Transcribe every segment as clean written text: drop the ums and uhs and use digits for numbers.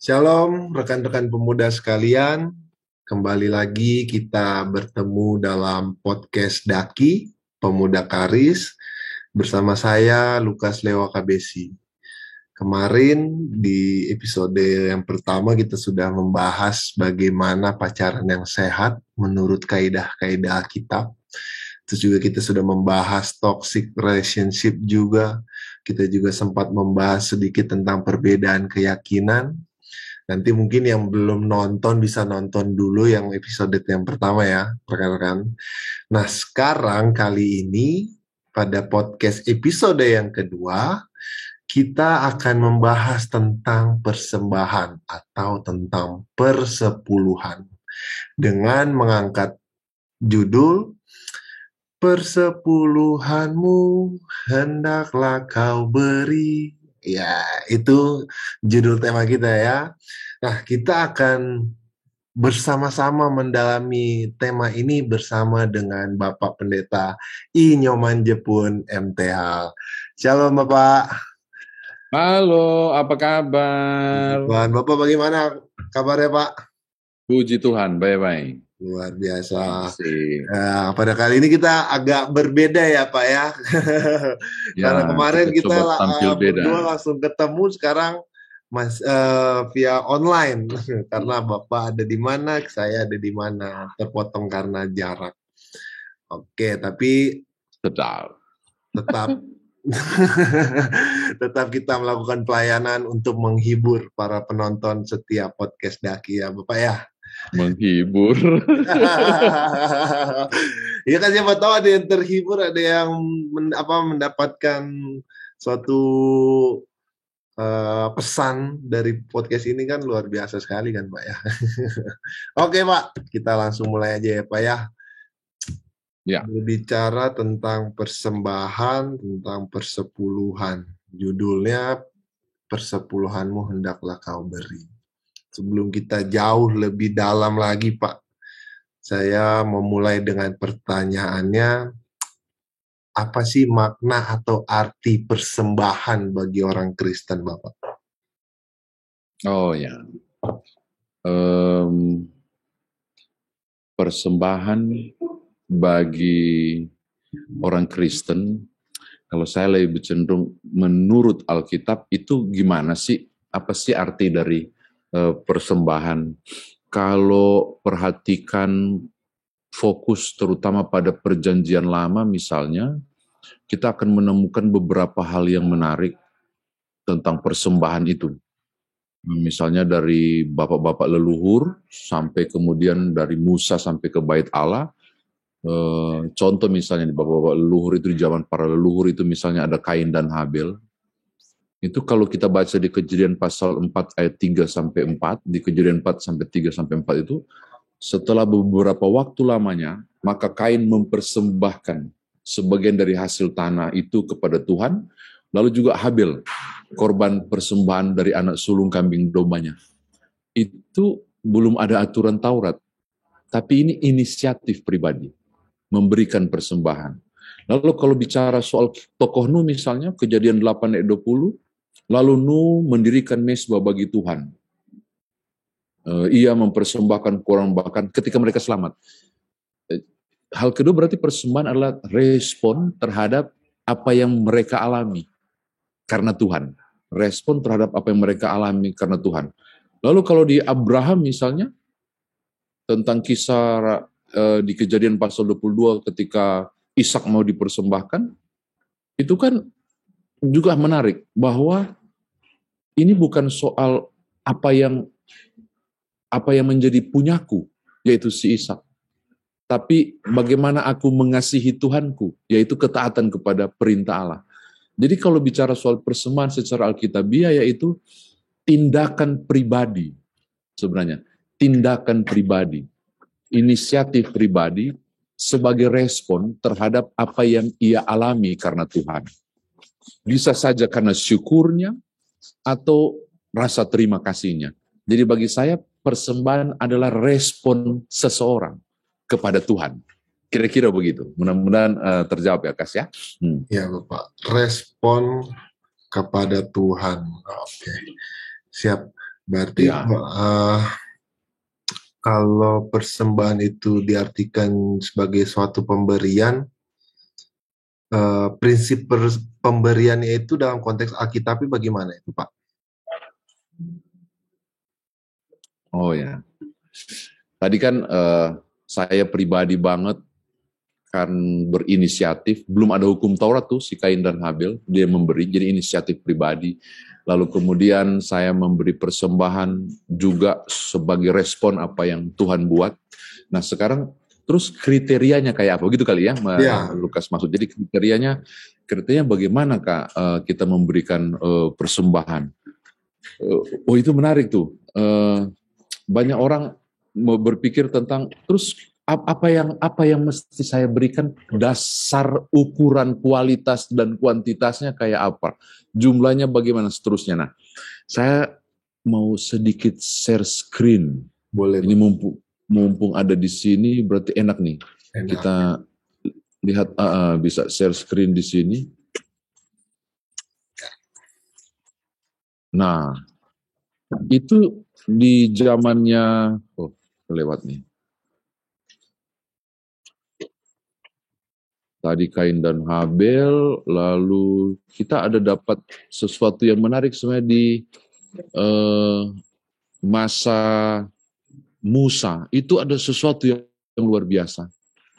Shalom rekan-rekan pemuda sekalian, kembali lagi kita bertemu dalam podcast Daki, Pemuda Karis, bersama saya Lukas Lewa Kabesi. Kemarin di episode yang pertama kita sudah membahas bagaimana pacaran yang sehat menurut kaidah-kaidah Alkitab. Terus juga kita sudah membahas toxic relationship juga. Kita juga sempat membahas sedikit tentang perbedaan keyakinan. Nanti mungkin yang belum nonton bisa nonton dulu yang episode yang pertama ya, rekan-rekan. Nah, sekarang kali ini pada podcast episode yang kedua, kita akan membahas tentang persembahan atau tentang persepuluhan dengan mengangkat judul Persepuluhanmu hendaklah kau beri. Ya, itu judul tema kita ya. Nah, kita akan bersama-sama mendalami tema ini bersama dengan Bapak Pendeta I Nyoman Jepun MTH. Shalom Bapak. Halo, apa kabar? Tuhan, Bapak bagaimana kabarnya Pak? Puji Tuhan, baik-baik. Luar biasa. Asik. Pada kali ini kita agak berbeda ya Pak ya. Karena Ya, kemarin kita kita coba tampil berdua beda. langsung ketemu, sekarang via online. Karena Bapak ada di mana, saya ada di mana, terpotong karena jarak. Oke, tapi Sedap. tetap tetap kita melakukan pelayanan untuk menghibur para penonton setiap podcast Daki ya Bapak ya. Menghibur. Ya kan, siapa tahu ada yang terhibur, ada yang mendapatkan suatu pesan dari podcast ini, kan luar biasa sekali kan Pak ya. Oke Pak, kita langsung mulai aja ya Pak ya. Ya. Berbicara tentang persembahan, tentang persepuluhan. Judulnya Persepuluhanmu hendaklah kau beri. Sebelum kita jauh lebih dalam lagi Pak, saya memulai dengan pertanyaannya, apa sih makna atau arti persembahan bagi orang Kristen Bapak? Oh ya. Persembahan bagi orang Kristen, kalau saya lebih cenderung menurut Alkitab itu gimana sih? Apa sih arti dari persembahan? Kalau perhatikan fokus terutama pada perjanjian lama misalnya, kita akan menemukan beberapa hal yang menarik tentang persembahan itu. Misalnya dari bapak-bapak leluhur, sampai kemudian dari Musa sampai ke Bait Allah. Contoh misalnya di bapak-bapak leluhur itu, di zaman para leluhur itu misalnya ada Kain dan Habel. Itu kalau kita baca di Kejadian pasal 4 ayat 3 sampai 4, di Kejadian 4 sampai 3 sampai 4 itu, setelah beberapa waktu lamanya, maka Kain mempersembahkan sebagian dari hasil tanah itu kepada Tuhan, lalu juga Habel, korban persembahan dari anak sulung kambing dombanya. Itu belum ada aturan Taurat, tapi ini inisiatif pribadi, memberikan persembahan. Lalu kalau bicara soal tokoh Nuh misalnya, Kejadian 8 ayat 20, lalu Nuh mendirikan mezbah bagi Tuhan. Ia mempersembahkan kurang bahkan ketika mereka selamat. Hal kedua berarti persembahan adalah respon terhadap apa yang mereka alami karena Tuhan. Respon terhadap apa yang mereka alami karena Tuhan. Lalu kalau di Abraham misalnya, tentang kisah di Kejadian pasal 22 ketika Ishak mau dipersembahkan, itu kan juga menarik bahwa ini bukan soal apa yang menjadi punyaku, yaitu si Ishak. Tapi bagaimana aku mengasihi Tuhanku, yaitu ketaatan kepada perintah Allah. Jadi kalau bicara soal persembahan secara alkitabiah, yaitu tindakan pribadi sebenarnya. Tindakan pribadi, inisiatif pribadi sebagai respon terhadap apa yang ia alami karena Tuhan. Bisa saja karena syukurnya atau rasa terima kasihnya. Jadi bagi saya persembahan adalah respon seseorang kepada Tuhan. Kira-kira begitu. Mudah-mudahan terjawab ya, Kas ya. Ya Bapak, respon kepada Tuhan. Oke, siap. Berarti Ya, kalau persembahan itu diartikan sebagai suatu pemberian, prinsip pemberiannya itu dalam konteks Alkitab bagaimana itu, Pak? oh ya. Tadi kan saya pribadi banget kan berinisiatif, belum ada hukum Taurat tuh si Kain dan Habel, dia memberi, jadi inisiatif pribadi. Lalu kemudian saya memberi persembahan juga sebagai respon apa yang Tuhan buat. Nah sekarang terus kriterianya kayak apa? Gitu kali ya, Ya, Lukas maksud. Jadi kriterianya bagaimana Kak kita memberikan persembahan? Oh itu menarik tuh. Banyak orang mau berpikir tentang terus apa yang mesti saya berikan, dasar ukuran kualitas dan kuantitasnya kayak apa, jumlahnya bagaimana seterusnya. Nah saya mau sedikit share screen boleh, ini, Pak. mumpung ada di sini berarti enak nih Enak. kita lihat. Bisa share screen di sini. Nah itu di zamannya, oh lewat nih. Tadi Kain dan Habel, lalu kita ada dapat sesuatu yang menarik sebenarnya di eh, masa Musa. Itu ada sesuatu yang luar biasa.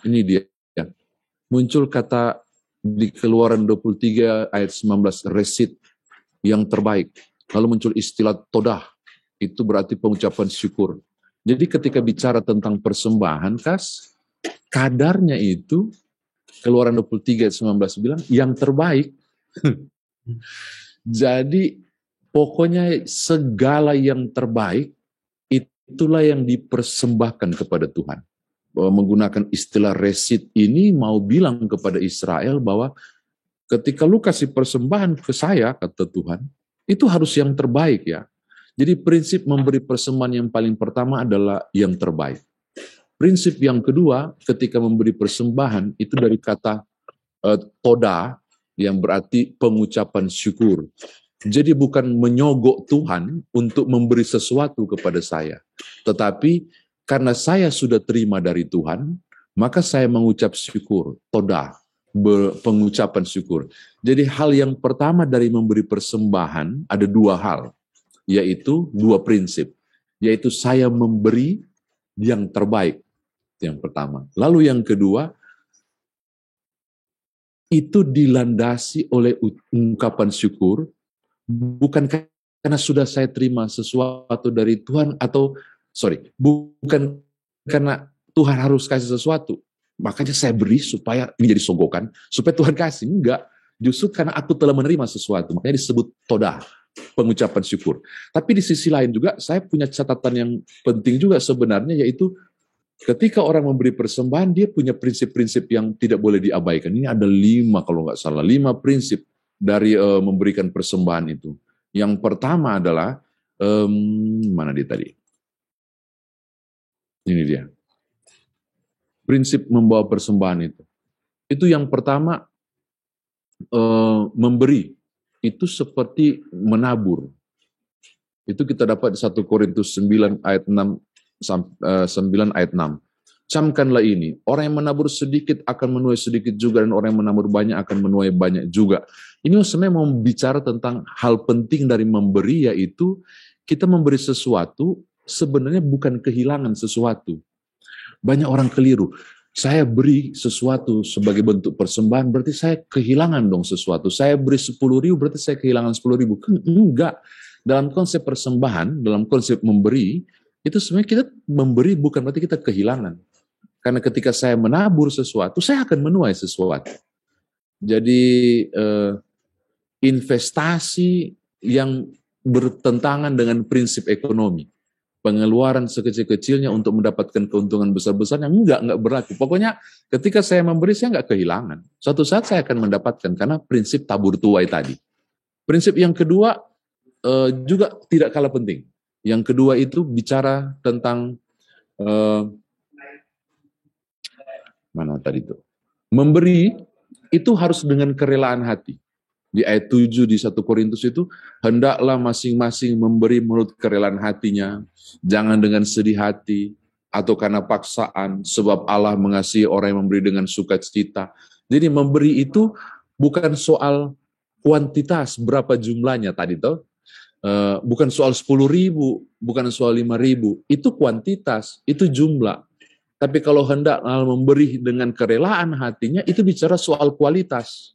Ini dia. Ya. Muncul kata di Keluaran 23 ayat 19, resit, yang terbaik. Lalu muncul istilah todah, itu berarti pengucapan syukur. Jadi ketika bicara tentang persembahan, kadarnya itu Keluaran 23 ayat 19 bilang yang terbaik. Jadi pokoknya segala yang terbaik itulah yang dipersembahkan kepada Tuhan. Menggunakan istilah resit ini mau bilang kepada Israel bahwa ketika lu kasih persembahan ke saya, kata Tuhan, itu harus yang terbaik ya. Jadi prinsip memberi persembahan yang paling pertama adalah yang terbaik. Prinsip yang kedua ketika memberi persembahan itu dari kata toda, yang berarti pengucapan syukur. Jadi bukan menyogok Tuhan untuk memberi sesuatu kepada saya, tetapi karena saya sudah terima dari Tuhan, maka saya mengucap syukur, toda, pengucapan syukur. Jadi hal yang pertama dari memberi persembahan ada dua hal, yaitu dua prinsip, yaitu saya memberi yang terbaik, yang pertama. Lalu yang kedua, itu dilandasi oleh ungkapan syukur, bukan karena sudah saya terima sesuatu dari Tuhan, bukan karena Tuhan harus kasih sesuatu, makanya saya beri supaya ini jadi sogokan, supaya Tuhan kasih. Enggak, justru karena aku telah menerima sesuatu, makanya disebut todah, pengucapan syukur. Tapi di sisi lain juga saya punya catatan yang penting juga sebenarnya, yaitu ketika orang memberi persembahan, dia punya prinsip-prinsip yang tidak boleh diabaikan. Ini ada 5 kalau nggak salah, 5 prinsip dari memberikan persembahan itu. Yang pertama adalah, mana dia tadi? Ini dia. Prinsip membawa persembahan itu. Itu yang pertama, memberi. Itu seperti menabur. Itu kita dapat di 1 Korintus 9 ayat 6 9 ayat 6. Camkanlah ini, orang yang menabur sedikit akan menuai sedikit juga, dan orang yang menabur banyak akan menuai banyak juga. Ini sebenarnya mau bicara tentang hal penting dari memberi, yaitu kita memberi sesuatu sebenarnya bukan kehilangan sesuatu. Banyak orang keliru. Saya beri sesuatu sebagai bentuk persembahan, berarti saya kehilangan dong sesuatu. Saya beri 10.000, berarti saya kehilangan 10.000. Enggak. Dalam konsep persembahan, dalam konsep memberi, itu sebenarnya kita memberi bukan berarti kita kehilangan. Karena ketika saya menabur sesuatu, saya akan menuai sesuatu. Jadi investasi yang bertentangan dengan prinsip ekonomi. Pengeluaran sekecil-kecilnya untuk mendapatkan keuntungan besar-besarnya enggak berlaku. Pokoknya ketika saya memberi, saya enggak kehilangan. Suatu saat saya akan mendapatkan, karena prinsip tabur tuai tadi. Prinsip yang kedua juga tidak kalah penting. Yang kedua itu bicara tentang mana tadi itu? Memberi itu harus dengan kerelaan hati. Di ayat 7 di 1 Korintus itu, hendaklah masing-masing memberi menurut kerelaan hatinya, jangan dengan sedih hati atau karena paksaan, sebab Allah mengasihi orang yang memberi dengan sukacita. Jadi memberi itu bukan soal kuantitas, berapa jumlahnya tadi toh. Bukan soal 10.000, bukan soal 5.000, itu kuantitas, itu jumlah. Tapi kalau hendak memberi dengan kerelaan hatinya, itu bicara soal kualitas.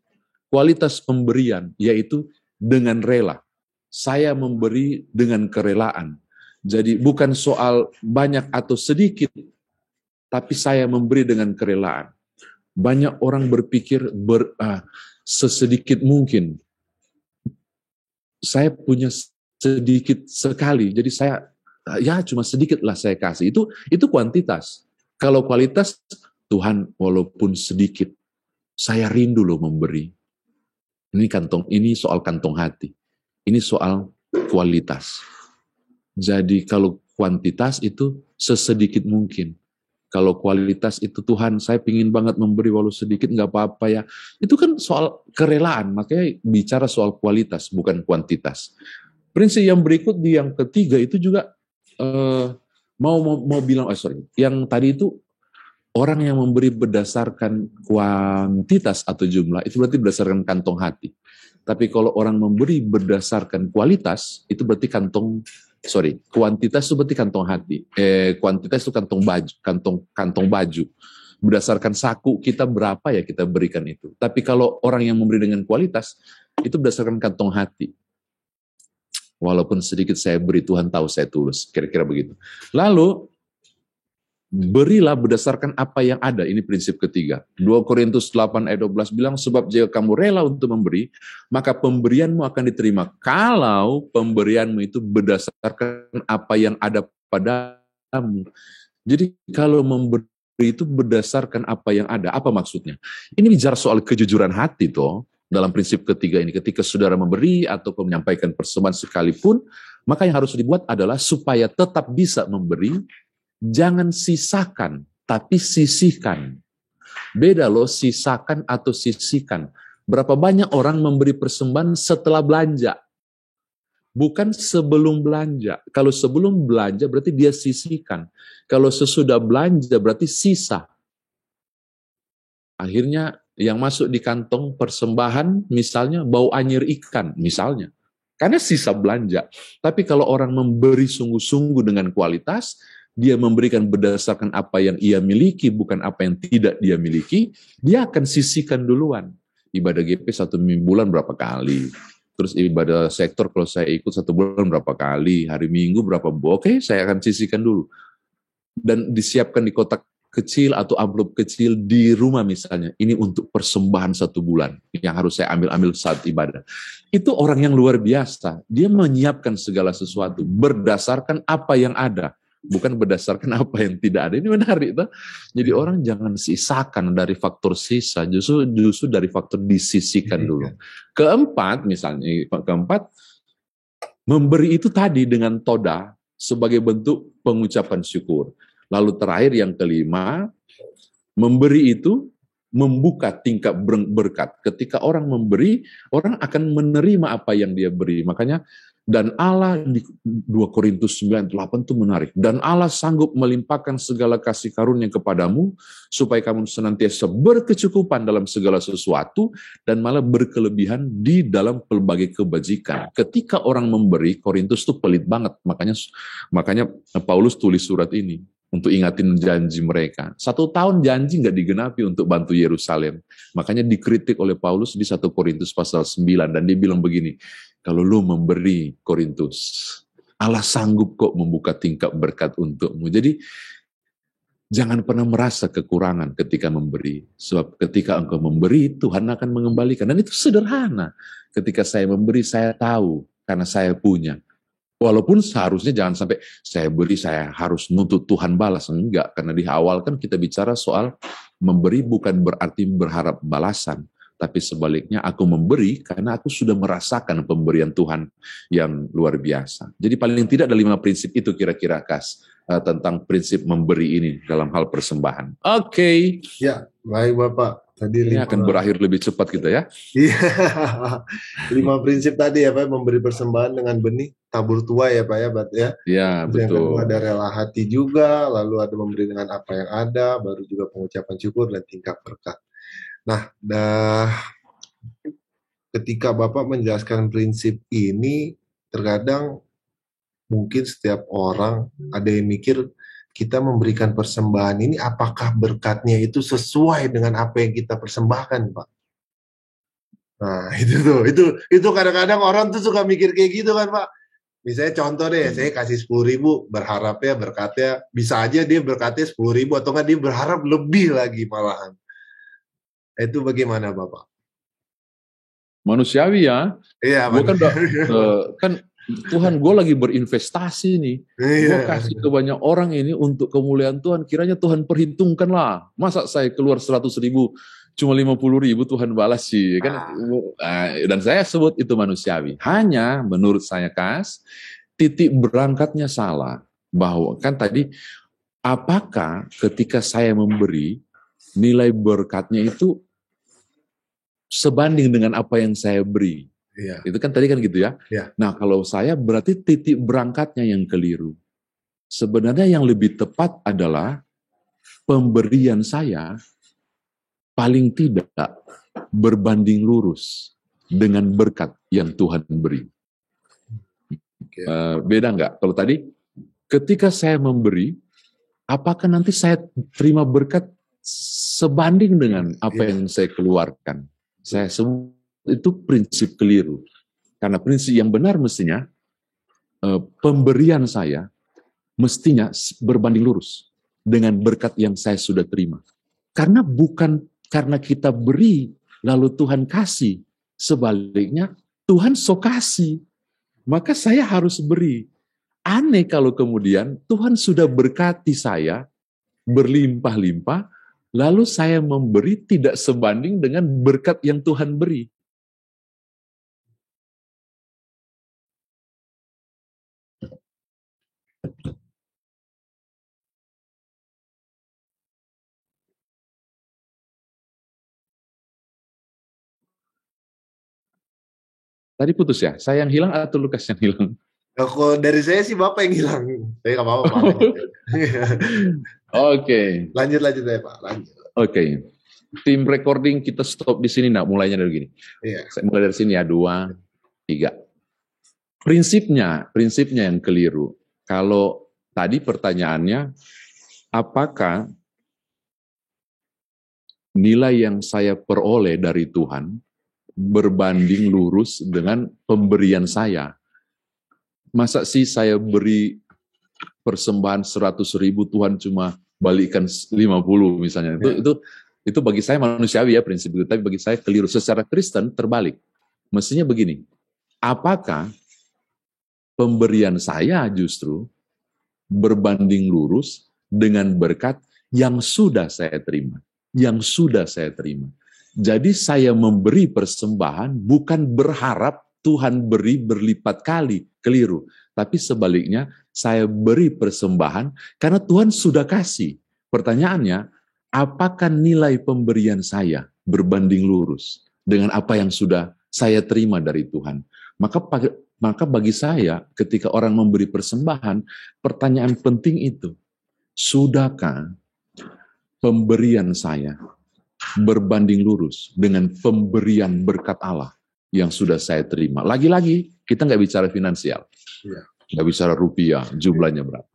Kualitas pemberian, yaitu dengan rela. Saya memberi dengan kerelaan. Jadi bukan soal banyak atau sedikit, tapi saya memberi dengan kerelaan. Banyak orang berpikir sesedikit mungkin. Saya punya sedikit sekali, jadi saya cuma sedikit lah saya kasih. Itu kuantitas. Kalau kualitas, Tuhan walaupun sedikit, saya rindu loh memberi. Ini soal kantong hati. Ini soal kualitas. Jadi kalau kuantitas itu sesedikit mungkin. Kalau kualitas itu Tuhan, saya pingin banget memberi walau sedikit, nggak apa-apa ya. Itu kan soal kerelaan, makanya bicara soal kualitas, bukan kuantitas. Prinsip yang berikut di yang ketiga itu juga mau bilang, yang tadi itu orang yang memberi berdasarkan kuantitas atau jumlah, itu berarti berdasarkan kantong hati. Tapi kalau orang memberi berdasarkan kualitas, itu berarti kuantitas itu berarti kantong hati. Kuantitas itu kantong baju. Berdasarkan saku kita berapa ya kita berikan itu. Tapi kalau orang yang memberi dengan kualitas, itu berdasarkan kantong hati. Walaupun sedikit saya beri, Tuhan tahu saya tulus. Kira-kira begitu. Lalu, berilah berdasarkan apa yang ada. Ini prinsip ketiga. 2 Korintus 8 ayat 12 bilang, sebab jika kamu rela untuk memberi, maka pemberianmu akan diterima. Kalau pemberianmu itu berdasarkan apa yang ada padamu. Jadi kalau memberi itu berdasarkan apa yang ada. Apa maksudnya? Ini bicara soal kejujuran hati toh. Dalam prinsip ketiga ini, ketika saudara memberi atau menyampaikan persembahan sekalipun, maka yang harus dibuat adalah supaya tetap bisa memberi. Jangan sisakan, tapi sisihkan. Beda loh, sisakan atau sisihkan. Berapa banyak orang memberi persembahan setelah belanja? Bukan sebelum belanja. Kalau sebelum belanja berarti dia sisihkan. Kalau sesudah belanja berarti sisa. Akhirnya yang masuk di kantong persembahan misalnya bau anyir ikan misalnya. Karena sisa belanja. Tapi kalau orang memberi sungguh-sungguh dengan kualitas, dia memberikan berdasarkan apa yang ia miliki, bukan apa yang tidak dia miliki, dia akan sisihkan duluan. Ibadah GP 1 bulan berapa kali? Terus ibadah sektor kalau saya ikut 1 bulan berapa kali? Hari Minggu berapa? Oke, saya akan sisihkan dulu. Dan disiapkan di kotak kecil atau amplop kecil di rumah misalnya. Ini untuk persembahan 1 bulan yang harus saya ambil saat ibadah. Itu orang yang luar biasa. Dia menyiapkan segala sesuatu berdasarkan apa yang ada. Bukan berdasarkan apa yang tidak ada. Ini menarik. Toh? Jadi orang jangan sisakan dari faktor sisa, justru dari faktor disisihkan dulu. Keempat, memberi itu tadi dengan toda sebagai bentuk pengucapan syukur. Lalu terakhir yang kelima, memberi itu membuka tingkap berkat. Ketika orang memberi, orang akan menerima apa yang dia beri. Makanya dan Allah di 2 Korintus 9:8 itu menarik. Dan Allah sanggup melimpahkan segala kasih karunia kepadamu supaya kamu senantiasa berkecukupan dalam segala sesuatu dan malah berkelebihan di dalam pelbagai kebajikan. Ketika orang memberi, Korintus itu pelit banget. Makanya Paulus tulis surat ini untuk ingatin janji mereka. 1 tahun janji nggak digenapi untuk bantu Yerusalem. Makanya dikritik oleh Paulus di 1 Korintus pasal 9 dan dia bilang begini, kalau lu memberi Korintus, Allah sanggup kok membuka tingkap berkat untukmu. Jadi jangan pernah merasa kekurangan ketika memberi. Sebab ketika engkau memberi, Tuhan akan mengembalikan. Dan itu sederhana. Ketika saya memberi, saya tahu karena saya punya. Walaupun seharusnya jangan sampai saya beri, saya harus nuntut Tuhan balas. Enggak, karena di awal kan kita bicara soal memberi bukan berarti berharap balasan. Tapi sebaliknya aku memberi karena aku sudah merasakan pemberian Tuhan yang luar biasa. Jadi paling tidak ada 5 prinsip itu kira-kira Kas tentang prinsip memberi ini dalam hal persembahan. Oke. Ya, baik Bapak. Tadi Ini akan berakhir lebih cepat kita ya. iya, 5 prinsip tadi ya Pak, memberi persembahan dengan benih, tabur tuai ya Pak ya, Ya, Terus yang kedua betul. ada rela hati juga, lalu ada memberi dengan apa yang ada, baru juga pengucapan syukur dan tingkah berkat. Nah, ketika Bapak menjelaskan prinsip ini, terkadang mungkin setiap orang ada yang mikir kita memberikan persembahan ini apakah berkatnya itu sesuai dengan apa yang kita persembahkan, Pak? Nah, itu kadang-kadang orang tuh suka mikir kayak gitu kan, Pak. Misalnya contoh deh, saya kasih 10.000, berharapnya berkatnya, bisa aja dia berkatnya 10.000 atau enggak dia berharap lebih lagi malahan. Itu bagaimana Bapak? Manusiawi ya. Iya, Gue kan udah, manusia. kan Tuhan gue lagi berinvestasi nih. Gue Iya. kasih ke banyak orang ini untuk kemuliaan Tuhan. Kiranya Tuhan perhitungkan lah. Masa saya keluar 100.000, cuma 50.000 Tuhan balas sih. Kan, dan saya sebut itu manusiawi. Hanya menurut saya titik berangkatnya salah. Bahwa kan tadi, apakah ketika saya memberi, nilai berkatnya itu sebanding dengan apa yang saya beri? Iya. Itu kan tadi kan gitu ya. Iya. Nah kalau saya berarti titik berangkatnya yang keliru. Sebenarnya yang lebih tepat adalah pemberian saya paling tidak berbanding lurus dengan berkat yang Tuhan beri. Beda nggak? Kalau tadi ketika saya memberi, apakah nanti saya terima berkat sebanding dengan apa yang saya keluarkan? Saya sebut itu prinsip keliru. Karena prinsip yang benar mestinya pemberian saya mestinya berbanding lurus dengan berkat yang saya sudah terima. Karena bukan karena kita beri lalu Tuhan kasih, sebaliknya Tuhan sok kasih, maka saya harus beri. Aneh kalau kemudian Tuhan sudah berkati saya berlimpah-limpah, lalu saya memberi tidak sebanding dengan berkat yang Tuhan beri. Tadi putus ya? Saya yang hilang atau Lukas yang hilang? Kalau dari saya sih Bapak yang hilang. Saya nggak apa-apa. Oke. Lanjut ya Pak. Lanjut. Oke. Tim recording kita stop di sini. Nah, mulainya dari gini. Iya. Saya mulai dari sini ya. 2, 3. Prinsipnya yang keliru. Kalau tadi pertanyaannya, apakah nilai yang saya peroleh dari Tuhan berbanding lurus dengan pemberian saya? Masa sih saya beri persembahan 100.000 Tuhan cuma balikan 50 misalnya. Itu bagi saya manusiawi ya prinsip itu, tapi bagi saya keliru. Secara Kristen terbalik. Mestinya begini, apakah pemberian saya justru berbanding lurus dengan berkat yang sudah saya terima. Jadi saya memberi persembahan bukan berharap Tuhan beri berlipat kali, keliru. Tapi sebaliknya, saya beri persembahan karena Tuhan sudah kasih. Pertanyaannya, apakah nilai pemberian saya berbanding lurus dengan apa yang sudah saya terima dari Tuhan? Maka bagi saya, ketika orang memberi persembahan, pertanyaan penting itu, sudahkah pemberian saya berbanding lurus dengan pemberian berkat Allah yang sudah saya terima? Lagi-lagi, kita nggak bicara finansial. Nggak bicara rupiah, jumlahnya berapa.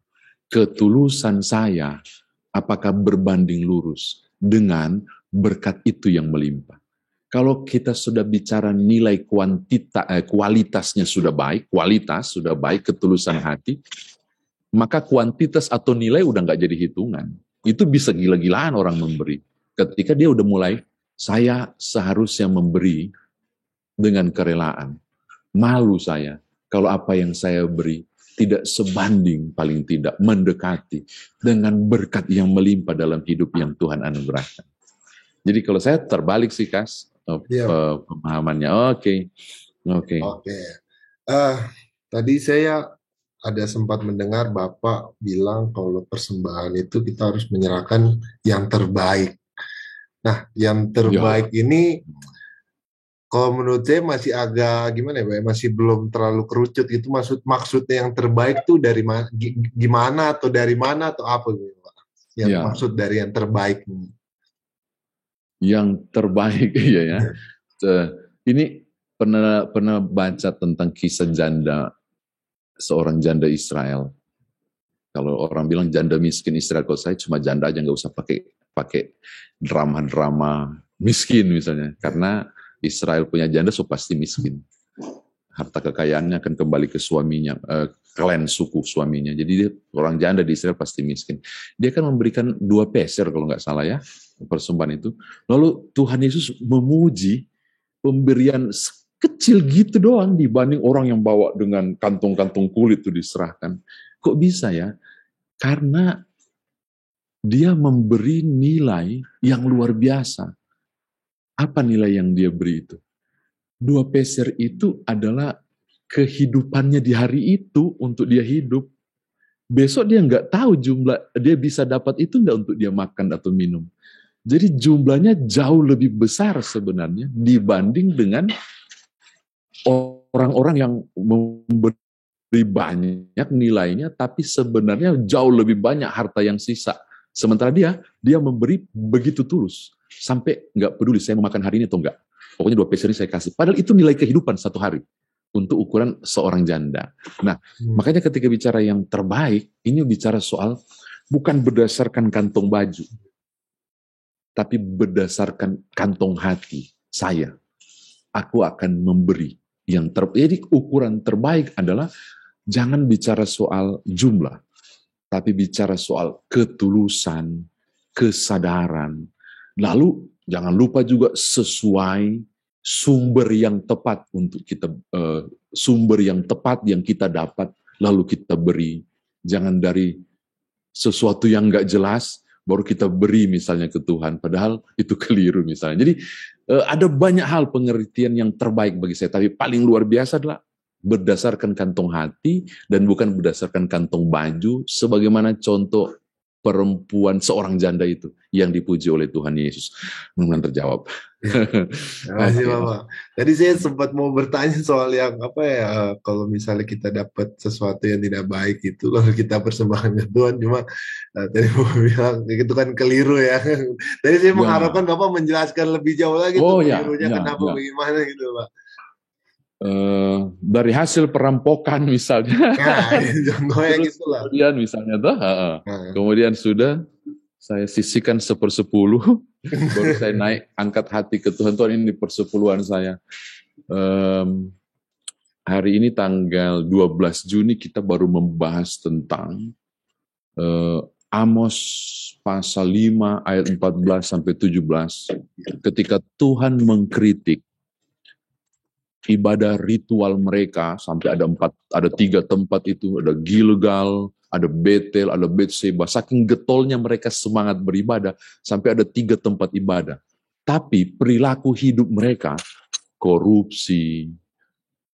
Ketulusan saya, apakah berbanding lurus dengan berkat itu yang melimpah? Kalau kita sudah bicara nilai kualitasnya sudah baik, ketulusan hati, maka kuantitas atau nilai udah nggak jadi hitungan. Itu bisa gila-gilaan orang memberi. Ketika dia udah mulai, saya seharusnya memberi dengan kerelaan. Malu saya kalau apa yang saya beri tidak sebanding, paling tidak mendekati dengan berkat yang melimpah dalam hidup yang Tuhan anugerahkan. Jadi kalau saya terbalik sih, Kas, pemahamannya. Oke. Tadi saya ada sempat mendengar Bapak bilang kalau persembahan itu kita harus menyerahkan yang terbaik. Nah, yang terbaik ini kalau menurut saya masih agak gimana ya, Pak? Masih belum terlalu kerucut gitu. Maksudnya yang terbaik tuh dari gimana atau dari mana atau apa gitu, Pak? Yang Ya, maksud dari yang terbaik ini. yang terbaik iya ya. Ini pernah baca tentang kisah janda, seorang janda Israel. Kalau orang bilang janda miskin Israel, kalau saya cuma janda aja, nggak usah pakai drama-drama miskin misalnya, karena Israel punya janda so pasti miskin. Harta kekayaannya akan kembali ke suaminya, klan suku suaminya. Jadi dia, orang janda di Israel pasti miskin. Dia kan memberikan 2 peser kalau nggak salah ya, persembahan itu. Lalu Tuhan Yesus memuji pemberian kecil gitu doang dibanding orang yang bawa dengan kantong-kantong kulit itu diserahkan. Kok bisa ya? Karena dia memberi nilai yang luar biasa. Apa nilai yang dia beri itu? 2 peser itu adalah kehidupannya di hari itu untuk dia hidup. Besok dia nggak tahu jumlah, dia bisa dapat itu nggak untuk dia makan atau minum. Jadi jumlahnya jauh lebih besar sebenarnya dibanding dengan orang-orang yang memberi banyak nilainya, tapi sebenarnya jauh lebih banyak harta yang sisa. Sementara dia memberi begitu tulus. Sampai nggak peduli saya mau makan hari ini atau enggak. Pokoknya 2 peser ini saya kasih. Padahal itu nilai kehidupan satu hari untuk ukuran seorang janda. Nah, makanya ketika bicara yang terbaik, ini bicara soal bukan berdasarkan kantong baju, tapi berdasarkan kantong hati saya. Aku akan memberi yang jadi ukuran terbaik adalah jangan bicara soal jumlah, tapi bicara soal ketulusan, kesadaran. Lalu jangan lupa juga sesuai sumber yang tepat untuk kita, sumber yang tepat yang kita dapat, lalu kita beri. Jangan dari sesuatu yang nggak jelas, baru kita beri misalnya ke Tuhan, padahal itu keliru misalnya. Jadi ada banyak hal pengertian yang terbaik bagi saya, tapi paling luar biasa adalah berdasarkan kantong hati dan bukan berdasarkan kantong baju, sebagaimana contoh perempuan seorang janda itu yang dipuji oleh Tuhan Yesus. Mudah-mudahan terjawab. Terima kasih, Bapak. Tadi saya sempat mau bertanya soal yang apa ya, kalau misalnya kita dapat sesuatu yang tidak baik itu lalu kita persembahkan ke Tuhan, cuma tadi Bapak bilang itu kan keliru ya. Tadi saya mengharapkan Bapak menjelaskan lebih jauh lagi tuh kelirunya kenapa bagaimana gitu, Pak. Dari hasil perampokan misalnya, terus gitulah. Kemudian misalnya kemudian sudah saya sisihkan 1/10, baru saya naik angkat hati ke Tuhan. Tuhan, ini persepuluhan saya. Hari ini tanggal 12 Juni kita baru membahas tentang Amos pasal 5 ayat 14 sampai 17. Ketika Tuhan mengkritik ibadah ritual mereka, sampai ada 3 tempat itu, ada Gilgal, ada Betel, ada Betseba. Saking getolnya mereka semangat beribadah, sampai ada 3 tempat ibadah. Tapi perilaku hidup mereka, korupsi,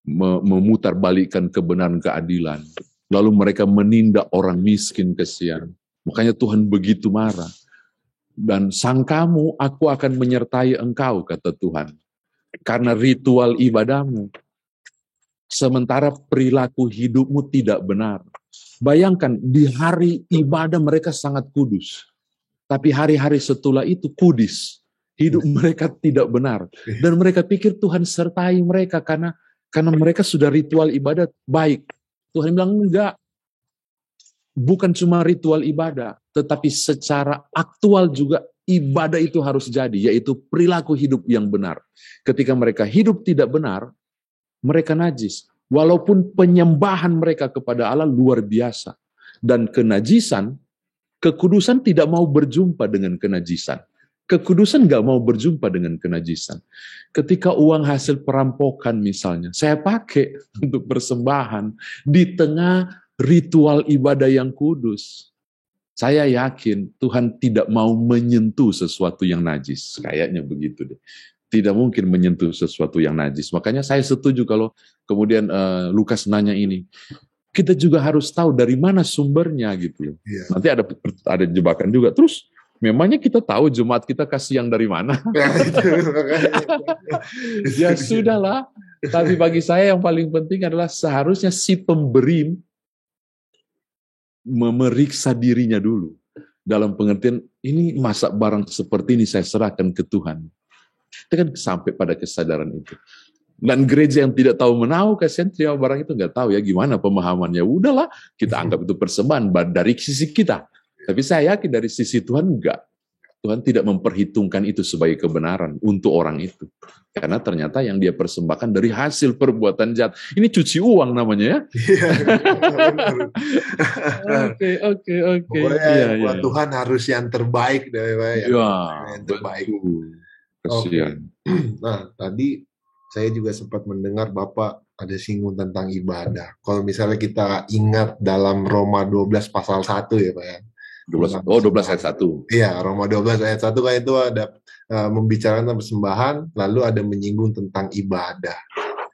memutarbalikkan kebenaran keadilan, lalu mereka menindak orang miskin kesian. Makanya Tuhan begitu marah. Dan sangkamu aku akan menyertai engkau, kata Tuhan, karena ritual ibadahmu, sementara perilaku hidupmu tidak benar. Bayangkan, di hari ibadah mereka sangat kudus, tapi hari-hari setelah itu kudis, hidup mereka tidak benar, dan mereka pikir Tuhan sertai mereka karena mereka sudah ritual ibadah baik. Tuhan bilang enggak, bukan cuma ritual ibadah, tetapi secara aktual juga ibadah itu harus jadi, yaitu perilaku hidup yang benar. Ketika mereka hidup tidak benar, mereka najis. Walaupun penyembahan mereka kepada Allah luar biasa. Dan kenajisan, kekudusan tidak mau berjumpa dengan kenajisan. Kekudusan nggak mau berjumpa dengan kenajisan. Ketika uang hasil perampokan misalnya, saya pakai untuk persembahan di tengah ritual ibadah yang kudus. Saya yakin Tuhan tidak mau menyentuh sesuatu yang najis. Kayaknya begitu deh. Tidak mungkin menyentuh sesuatu yang najis. Makanya saya setuju kalau kemudian Lukas nanya ini. Kita juga harus tahu dari mana sumbernya gitu. Nanti ada jebakan juga. Terus Memangnya kita tahu jemaat kita kasih yang dari mana? Ya, itu, makanya. Ya sudahlah. Tapi bagi saya yang paling penting adalah seharusnya si pemberi memeriksa dirinya dulu. Dalam pengertian, ini masa barang seperti ini saya serahkan ke Tuhan. Kita kan sampai pada kesadaran itu. Dan gereja yang tidak tahu menahu, kasihan terima barang itu nggak tahu ya gimana pemahamannya. Udahlah, kita anggap itu persembahan dari sisi kita. Tapi saya yakin dari sisi Tuhan enggak. Tuhan tidak memperhitungkan itu sebagai kebenaran untuk orang itu. Karena ternyata yang dia persembahkan dari hasil perbuatan jahat. Ini cuci uang namanya ya. Oke. Pokoknya buat Tuhan harus yang terbaik deh, yang terbaik. Oke. Nah, tadi saya juga sempat mendengar Bapak ada singgung tentang ibadah. Kalau misalnya kita ingat dalam Roma 12 pasal 1 ya Pak ya. 12 ayat 1. Iya, Roma 12 ayat 1 kan itu ada membicarakan tentang persembahan, lalu ada menyinggung tentang ibadah.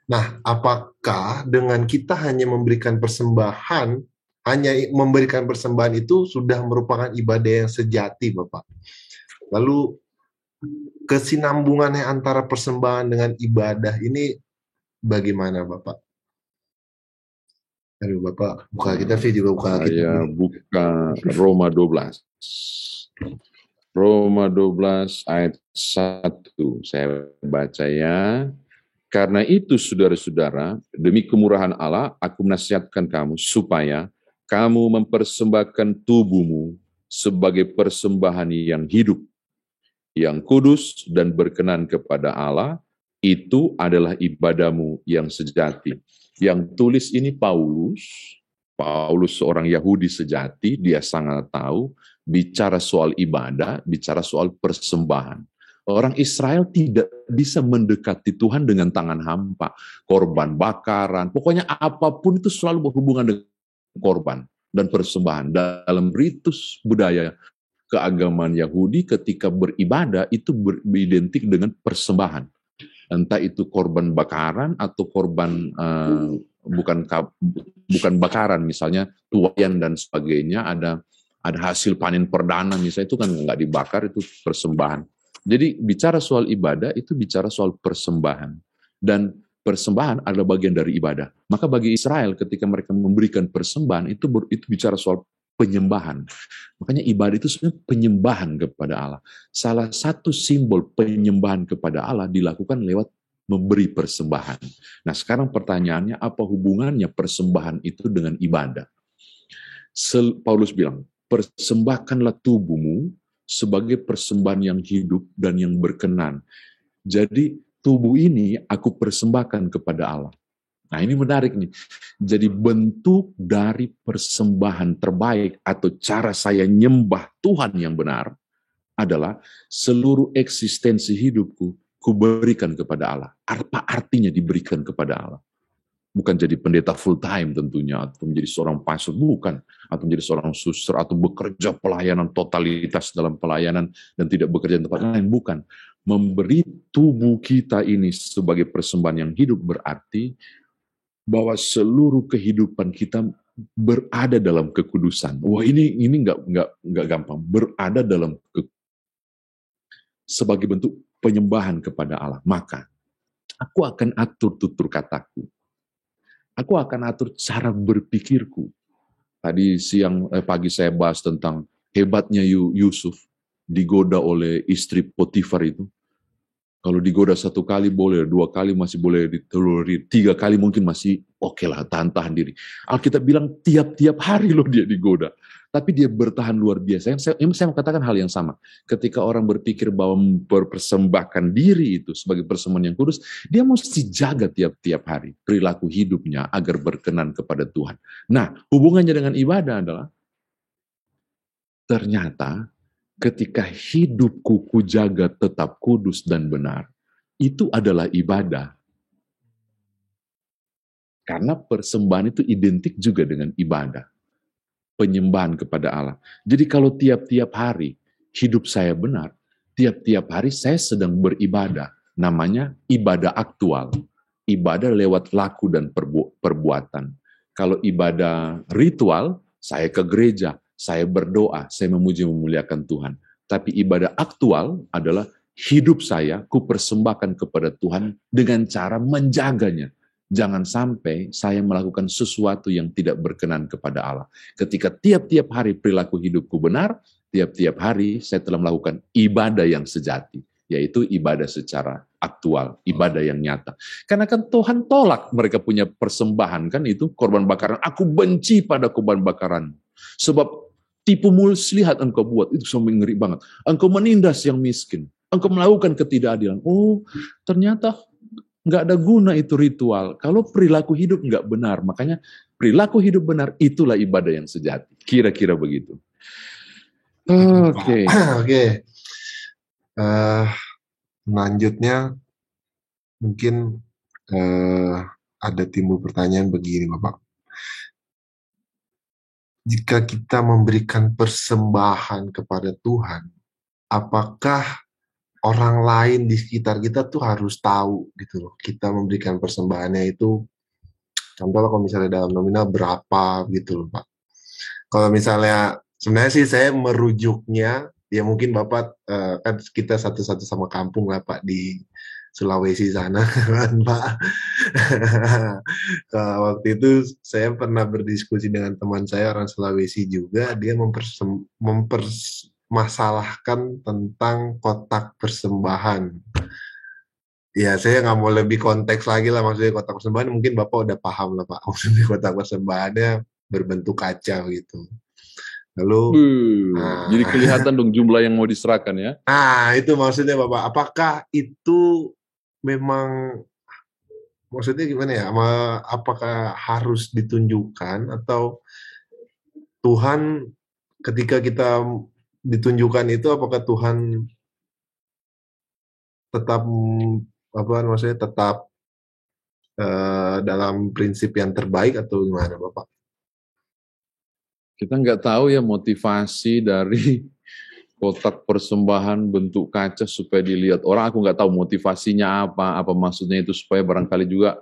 Nah, apakah dengan kita hanya memberikan persembahan itu sudah merupakan ibadah yang sejati, Bapak? Lalu kesinambungannya antara persembahan dengan ibadah ini bagaimana, Bapak? Aduh, Bapak, buka kita juga buka kita. Saya buka Roma 12. Roma 12 ayat 1. Saya baca ya. Karena itu saudara-saudara, demi kemurahan Allah, aku menasihatkan kamu supaya kamu mempersembahkan tubuhmu sebagai persembahan yang hidup, yang kudus dan berkenan kepada Allah, itu adalah ibadahmu yang sejati. Yang tulis ini Paulus seorang Yahudi sejati, dia sangat tahu, bicara soal ibadah, bicara soal persembahan. Orang Israel tidak bisa mendekati Tuhan dengan tangan hampa. Korban bakaran, pokoknya apapun itu selalu berhubungan dengan korban dan persembahan. Dalam ritus budaya keagamaan Yahudi ketika beribadah itu beridentik dengan persembahan. Entah itu korban bakaran atau korban bukan bakaran, misalnya tuayan dan sebagainya, ada hasil panen perdana misalnya, itu kan nggak dibakar, itu persembahan. Jadi bicara soal ibadah itu bicara soal persembahan, dan persembahan adalah bagian dari ibadah. Maka bagi Israel ketika mereka memberikan persembahan itu bicara soal penyembahan. Makanya ibadah itu sebenarnya penyembahan kepada Allah. Salah satu simbol penyembahan kepada Allah dilakukan lewat memberi persembahan. Nah, sekarang pertanyaannya, apa hubungannya persembahan itu dengan ibadah? Paulus bilang, persembahkanlah tubuhmu sebagai persembahan yang hidup dan yang berkenan. Jadi tubuh ini aku persembahkan kepada Allah. Nah, ini menarik nih. Jadi bentuk dari persembahan terbaik atau cara saya nyembah Tuhan yang benar adalah seluruh eksistensi hidupku kuberikan kepada Allah. Apa artinya diberikan kepada Allah? Bukan jadi pendeta full time tentunya, atau menjadi seorang pastor, bukan. Atau menjadi seorang suster, atau bekerja pelayanan totalitas dalam pelayanan dan tidak bekerja di tempat lain, bukan. Memberi tubuh kita ini sebagai persembahan yang hidup berarti bahwa seluruh kehidupan kita berada dalam kekudusan. Wah, ini nggak gampang. Berada dalam sebagai bentuk penyembahan kepada Allah. Maka aku akan atur tutur kataku. Aku akan atur cara berpikirku. Tadi pagi saya bahas tentang hebatnya Yusuf digoda oleh istri Potifar itu. Kalau digoda 1 kali boleh, 2 kali masih boleh diteluri, 3 kali mungkin masih oke lah, tahan diri. Alkitab bilang tiap-tiap hari loh dia digoda. Tapi dia bertahan luar biasa. Saya mau katakan hal yang sama. Ketika orang berpikir bahwa mempersembahkan diri itu sebagai persembahan yang kudus, dia mesti jaga tiap-tiap hari perilaku hidupnya agar berkenan kepada Tuhan. Nah, hubungannya dengan ibadah adalah ternyata ketika hidupku kujaga tetap kudus dan benar, itu adalah ibadah. Karena persembahan itu identik juga dengan ibadah. Penyembahan kepada Allah. Jadi kalau tiap-tiap hari hidup saya benar, tiap-tiap hari saya sedang beribadah. Namanya ibadah aktual. Ibadah lewat laku dan perbuatan. Kalau ibadah ritual, saya ke gereja, saya berdoa, saya memuji memuliakan Tuhan. Tapi ibadah aktual adalah hidup saya kupersembahkan kepada Tuhan dengan cara menjaganya. Jangan sampai saya melakukan sesuatu yang tidak berkenan kepada Allah. Ketika tiap-tiap hari perilaku hidupku benar, tiap-tiap hari saya telah melakukan ibadah yang sejati, yaitu ibadah secara aktual, ibadah yang nyata. Karena kan Tuhan tolak mereka punya persembahan, kan itu korban bakaran. Aku benci pada korban bakaran. Sebab tipu muslihat engkau buat, itu sampai ngeri banget. Engkau menindas yang miskin, engkau melakukan ketidakadilan. Oh, ternyata nggak ada guna itu ritual. Kalau perilaku hidup nggak benar, makanya perilaku hidup benar itulah ibadah yang sejati. Kira-kira begitu. Oke. Oke. Selanjutnya mungkin ada timbul pertanyaan begini, Bapak. Jika kita memberikan persembahan kepada Tuhan, apakah orang lain di sekitar kita tuh harus tahu gitu loh, kita memberikan persembahannya itu, contohnya kalau misalnya dalam nominal berapa gitu loh Pak. Kalau misalnya, sebenarnya sih saya merujuknya, ya mungkin Bapak, kan kita satu-satu sama kampung lah Pak di Sulawesi sana kan Pak. Waktu itu saya pernah berdiskusi dengan teman saya orang Sulawesi juga, dia mempermasalahkan tentang kotak persembahan. Ya, saya nggak mau lebih konteks lagi lah, maksudnya kotak persembahan mungkin Bapak udah paham lah Pak, maksudnya kotak persembahannya berbentuk kaca gitu. Lalu, Jadi kelihatan dong jumlah yang mau diserahkan ya. Itu maksudnya Bapak, apakah itu memang, maksudnya gimana ya, apakah harus ditunjukkan atau Tuhan ketika kita ditunjukkan itu, apakah Tuhan tetap maksudnya tetap dalam prinsip yang terbaik atau gimana Bapak? Kita nggak tahu ya motivasi dari kotak persembahan bentuk kaca supaya dilihat orang. Aku nggak tahu motivasinya apa maksudnya itu, supaya barangkali juga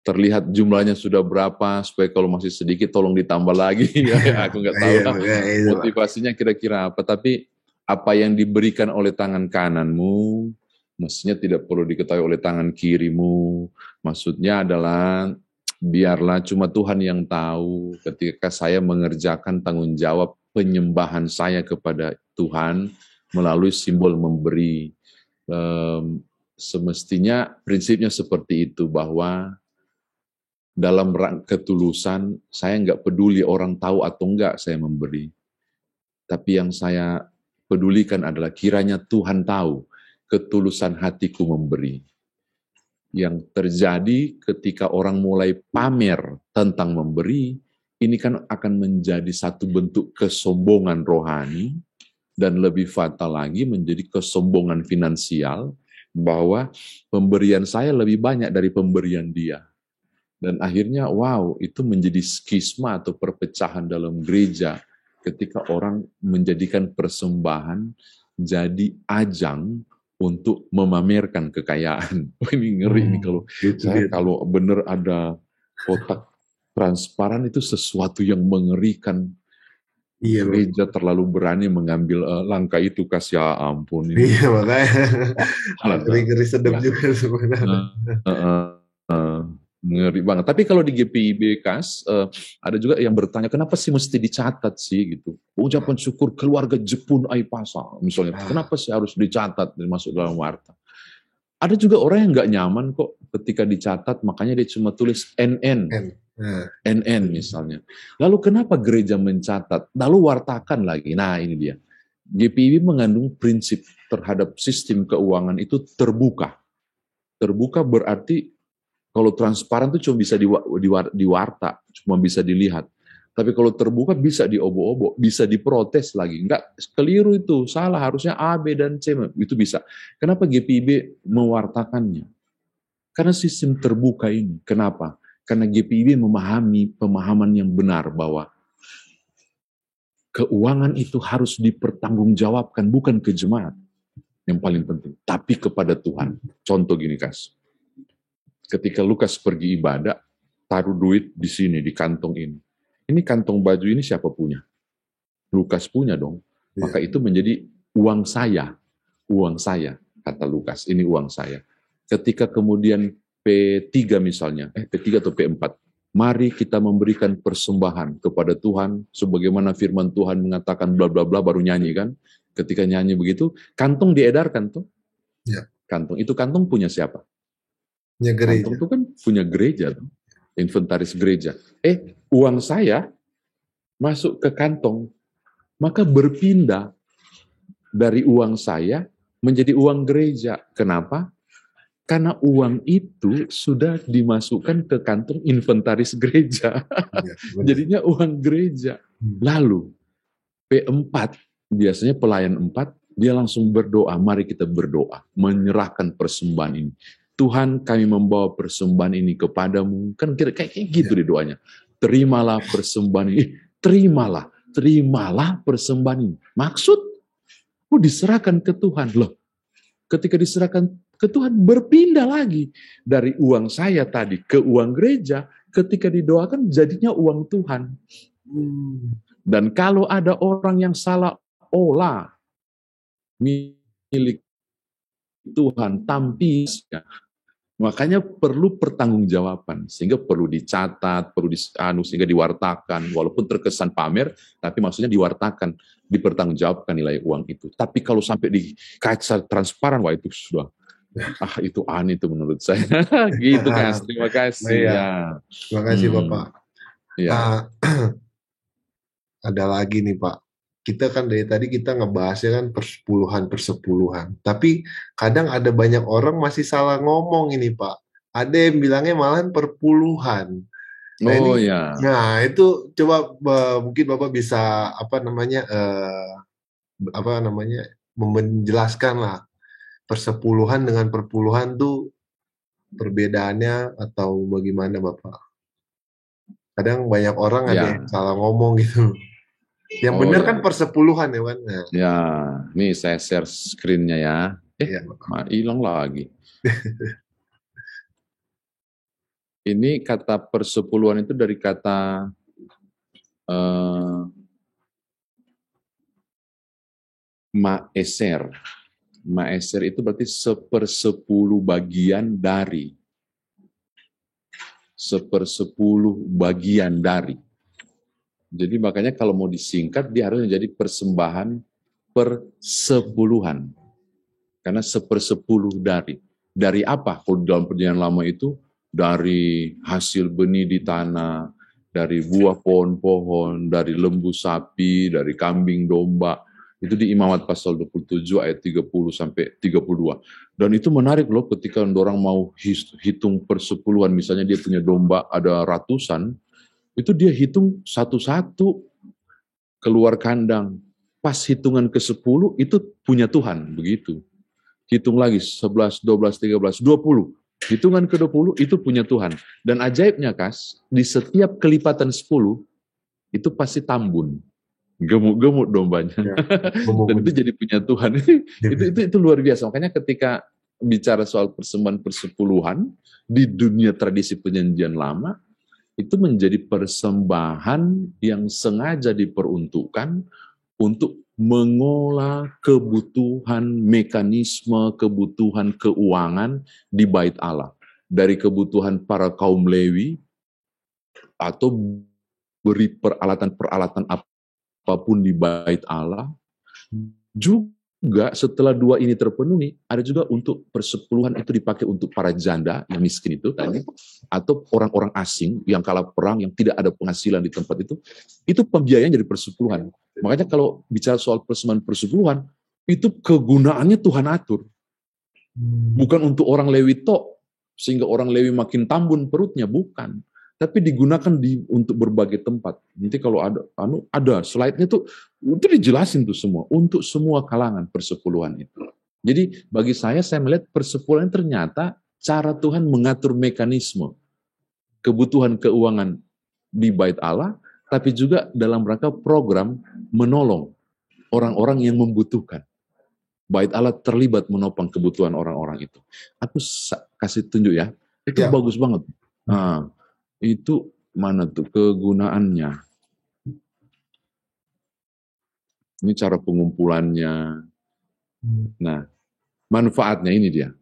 terlihat jumlahnya sudah berapa, supaya kalau masih sedikit tolong ditambah lagi. Ya, aku nggak tahu motivasinya kira-kira apa. Tapi apa yang diberikan oleh tangan kananmu mestinya tidak perlu diketahui oleh tangan kirimu. Maksudnya adalah biarlah cuma Tuhan yang tahu ketika saya mengerjakan tanggung jawab penyembahan saya kepada Tuhan melalui simbol memberi. Semestinya prinsipnya seperti itu, bahwa dalam ketulusan saya nggak peduli orang tahu atau enggak saya memberi. Tapi yang saya pedulikan adalah kiranya Tuhan tahu ketulusan hatiku memberi. Yang terjadi ketika orang mulai pamer tentang memberi, ini kan akan menjadi satu bentuk kesombongan rohani, dan lebih fatal lagi menjadi kesombongan finansial, bahwa pemberian saya lebih banyak dari pemberian dia. Dan akhirnya itu menjadi skisma atau perpecahan dalam gereja ketika orang menjadikan persembahan jadi ajang untuk memamerkan kekayaan. Ini ngeri nih kalau benar ada kotak transparan, itu sesuatu yang mengerikan. Iya, gereja terlalu berani mengambil langkah itu, kasih ampun. Ini. Iya, makanya ngeri sedap juga sebenarnya. Ngeri banget. Tapi kalau di GPIB Kas, ada juga yang bertanya, kenapa sih mesti dicatat sih gitu? Ucapan syukur keluarga Jepun Aipasa, misalnya. Kenapa sih harus dicatat dan masuk dalam warta? Ada juga orang yang nggak nyaman kok ketika dicatat, makanya dia cuma tulis NN. NN misalnya. Lalu kenapa gereja mencatat? Lalu wartakan lagi. Nah ini dia. GPIB mengandung prinsip terhadap sistem keuangan itu terbuka. Terbuka berarti kalau transparan itu cuma bisa diwarta, cuma bisa dilihat. Tapi kalau terbuka bisa diobok-obok, bisa diprotes lagi. Enggak, keliru itu, salah, harusnya A, B, dan C, itu bisa. Kenapa GPIB mewartakannya? Karena sistem terbuka ini. Kenapa? Karena GPIB memahami pemahaman yang benar bahwa keuangan itu harus dipertanggungjawabkan, bukan ke jemaat yang paling penting, tapi kepada Tuhan. Contoh gini, Kas. Ketika Lukas pergi ibadah, taruh duit di sini, di kantong ini. Ini kantong baju ini siapa punya? Lukas punya dong. Maka Iya. itu menjadi uang saya, kata Lukas, ini uang saya. Ketika kemudian P3 misalnya, P3 atau P4, mari kita memberikan persembahan kepada Tuhan, sebagaimana firman Tuhan mengatakan bla bla bla, baru nyanyi kan. Ketika nyanyi begitu, kantong diedarkan tuh. Iya. Kantong punya siapa? Punya Kantong gereja. itu kan punya gereja, inventaris gereja. Uang saya masuk ke kantong, maka berpindah dari uang saya menjadi uang gereja. Kenapa? Karena uang itu sudah dimasukkan ke kantong inventaris gereja. Iya, benar. Jadinya uang gereja. Lalu P4, biasanya pelayan 4, dia langsung berdoa. Mari kita berdoa, menyerahkan persembahan ini. Tuhan, kami membawa persembahan ini kepadamu. Kan kayak gitu deh doanya. Terimalah persembahan ini. Terimalah persembahan ini. Maksud, diserahkan ke Tuhan. Loh, ketika diserahkan ke Tuhan, berpindah lagi. Dari uang saya tadi ke uang gereja, ketika didoakan jadinya uang Tuhan. Dan kalau ada orang yang salah olah milik Tuhan, tampisnya, makanya perlu pertanggungjawaban, sehingga perlu dicatat, perlu sehingga diwartakan, walaupun terkesan pamer, tapi maksudnya diwartakan, dipertanggungjawabkan nilai uang itu. Tapi kalau sampai di kaca transparan, wah itu sudah, itu aneh itu menurut saya. Gitu Kas, terima kasih. Iya. Ya. Terima kasih Bapak. Ya. Ada lagi nih Pak. Kita kan dari tadi kita ngebahasnya kan persepuluhan. Tapi kadang ada banyak orang masih salah ngomong ini Pak. Ada yang bilangnya malahan perpuluhan. Nah Oh ini, ya. nah itu coba mungkin Bapak bisa menjelaskan lah persepuluhan dengan perpuluhan tuh perbedaannya atau bagaimana Bapak? Kadang banyak orang ada yang salah ngomong gitu. Yang benar kan persepuluhan ya kan? Nah. Ya, nih saya share screen-nya ya. Hilang lagi. Ini kata persepuluhan itu dari kata maeser. Maeser itu berarti 1/10 bagian dari. 1/10 bagian dari. Jadi makanya kalau mau disingkat, dia harus menjadi persembahan persepuluhan. Karena 1/10 dari. Dari apa? Kalau dalam perjanjian lama itu, dari hasil benih di tanah, dari buah pohon-pohon, dari lembu sapi, dari kambing domba. Itu di Imamat pasal 27 ayat 30 sampai 32. Dan itu menarik loh ketika orang mau hitung persepuluhan, misalnya dia punya domba ada ratusan, itu dia hitung satu-satu keluar kandang. Pas hitungan ke-10 itu punya Tuhan, begitu. Hitung lagi 11, 12, 13, 20. Hitungan ke-20 itu punya Tuhan. Dan ajaibnya Kas, di setiap kelipatan 10 itu pasti tambun. Gemuk-gemuk dombanya. Ya, dan itu jadi punya Tuhan. itu luar biasa. Makanya ketika bicara soal persembahan persepuluhan di dunia tradisi perjanjian lama, itu menjadi persembahan yang sengaja diperuntukkan untuk mengolah kebutuhan mekanisme, kebutuhan keuangan di bait Allah. Dari kebutuhan para kaum Lewi, atau beri peralatan-peralatan apapun di bait Allah. Juga setelah dua ini terpenuhi, ada juga untuk persepuluhan itu dipakai untuk para janda yang miskin itu tadi, atau orang-orang asing yang kalah perang, yang tidak ada penghasilan di tempat itu pembiayaan dari persepuluhan. Makanya kalau bicara soal persembahan persepuluhan, itu kegunaannya Tuhan atur. Bukan untuk orang Lewi tok, sehingga orang Lewi makin tambun perutnya, bukan. Tapi digunakan untuk berbagai tempat. Nanti kalau ada slide-nya itu dijelasin tuh semua, untuk semua kalangan persepuluhan itu. Jadi bagi saya melihat persepuluhan ternyata cara Tuhan mengatur mekanisme kebutuhan keuangan di bait Allah, tapi juga dalam rangka program menolong orang-orang yang membutuhkan. Bait Allah terlibat menopang kebutuhan orang-orang itu. Aku kasih tunjuk ya, itu bagus banget. Nah, itu mana tuh kegunaannya? Ini cara pengumpulannya. Nah, manfaatnya ini dia.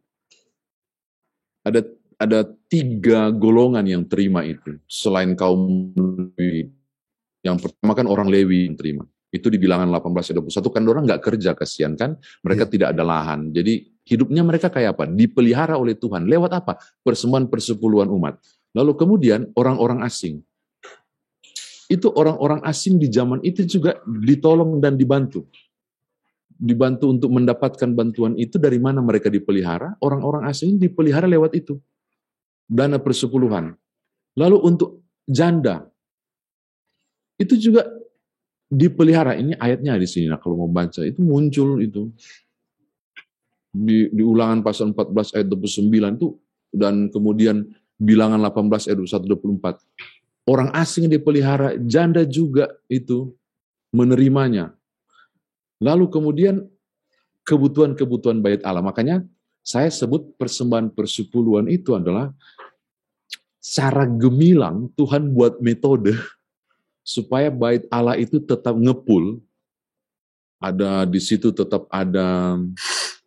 Ada 3 golongan yang terima itu. Selain kaum Lewi. Yang pertama kan orang Lewi yang terima. Itu di Bilangan 18 ayat 21 kan orang nggak kerja, kasihan kan. Mereka tidak ada lahan. Jadi hidupnya mereka kayak apa? Dipelihara oleh Tuhan. Lewat apa? Persembahan persepuluhan umat. Lalu kemudian orang-orang asing. Itu orang-orang asing di zaman itu juga ditolong dan dibantu. Dibantu untuk mendapatkan bantuan itu. Dari mana mereka dipelihara? Orang-orang asing dipelihara lewat itu. Dana persepuluhan. Lalu untuk janda, itu juga dipelihara. Ini ayatnya di sini. Nah, kalau mau baca itu muncul itu di Ulangan pasal 14 ayat 29 itu, dan kemudian Bilangan 18 ayat 21-24. Orang asing dipelihara, janda juga itu menerimanya. Lalu kemudian kebutuhan-kebutuhan bait Allah. Makanya saya sebut persembahan persepuluhan itu adalah secara gemilang Tuhan buat metode supaya bait Allah itu tetap ngepul. Ada di situ tetap ada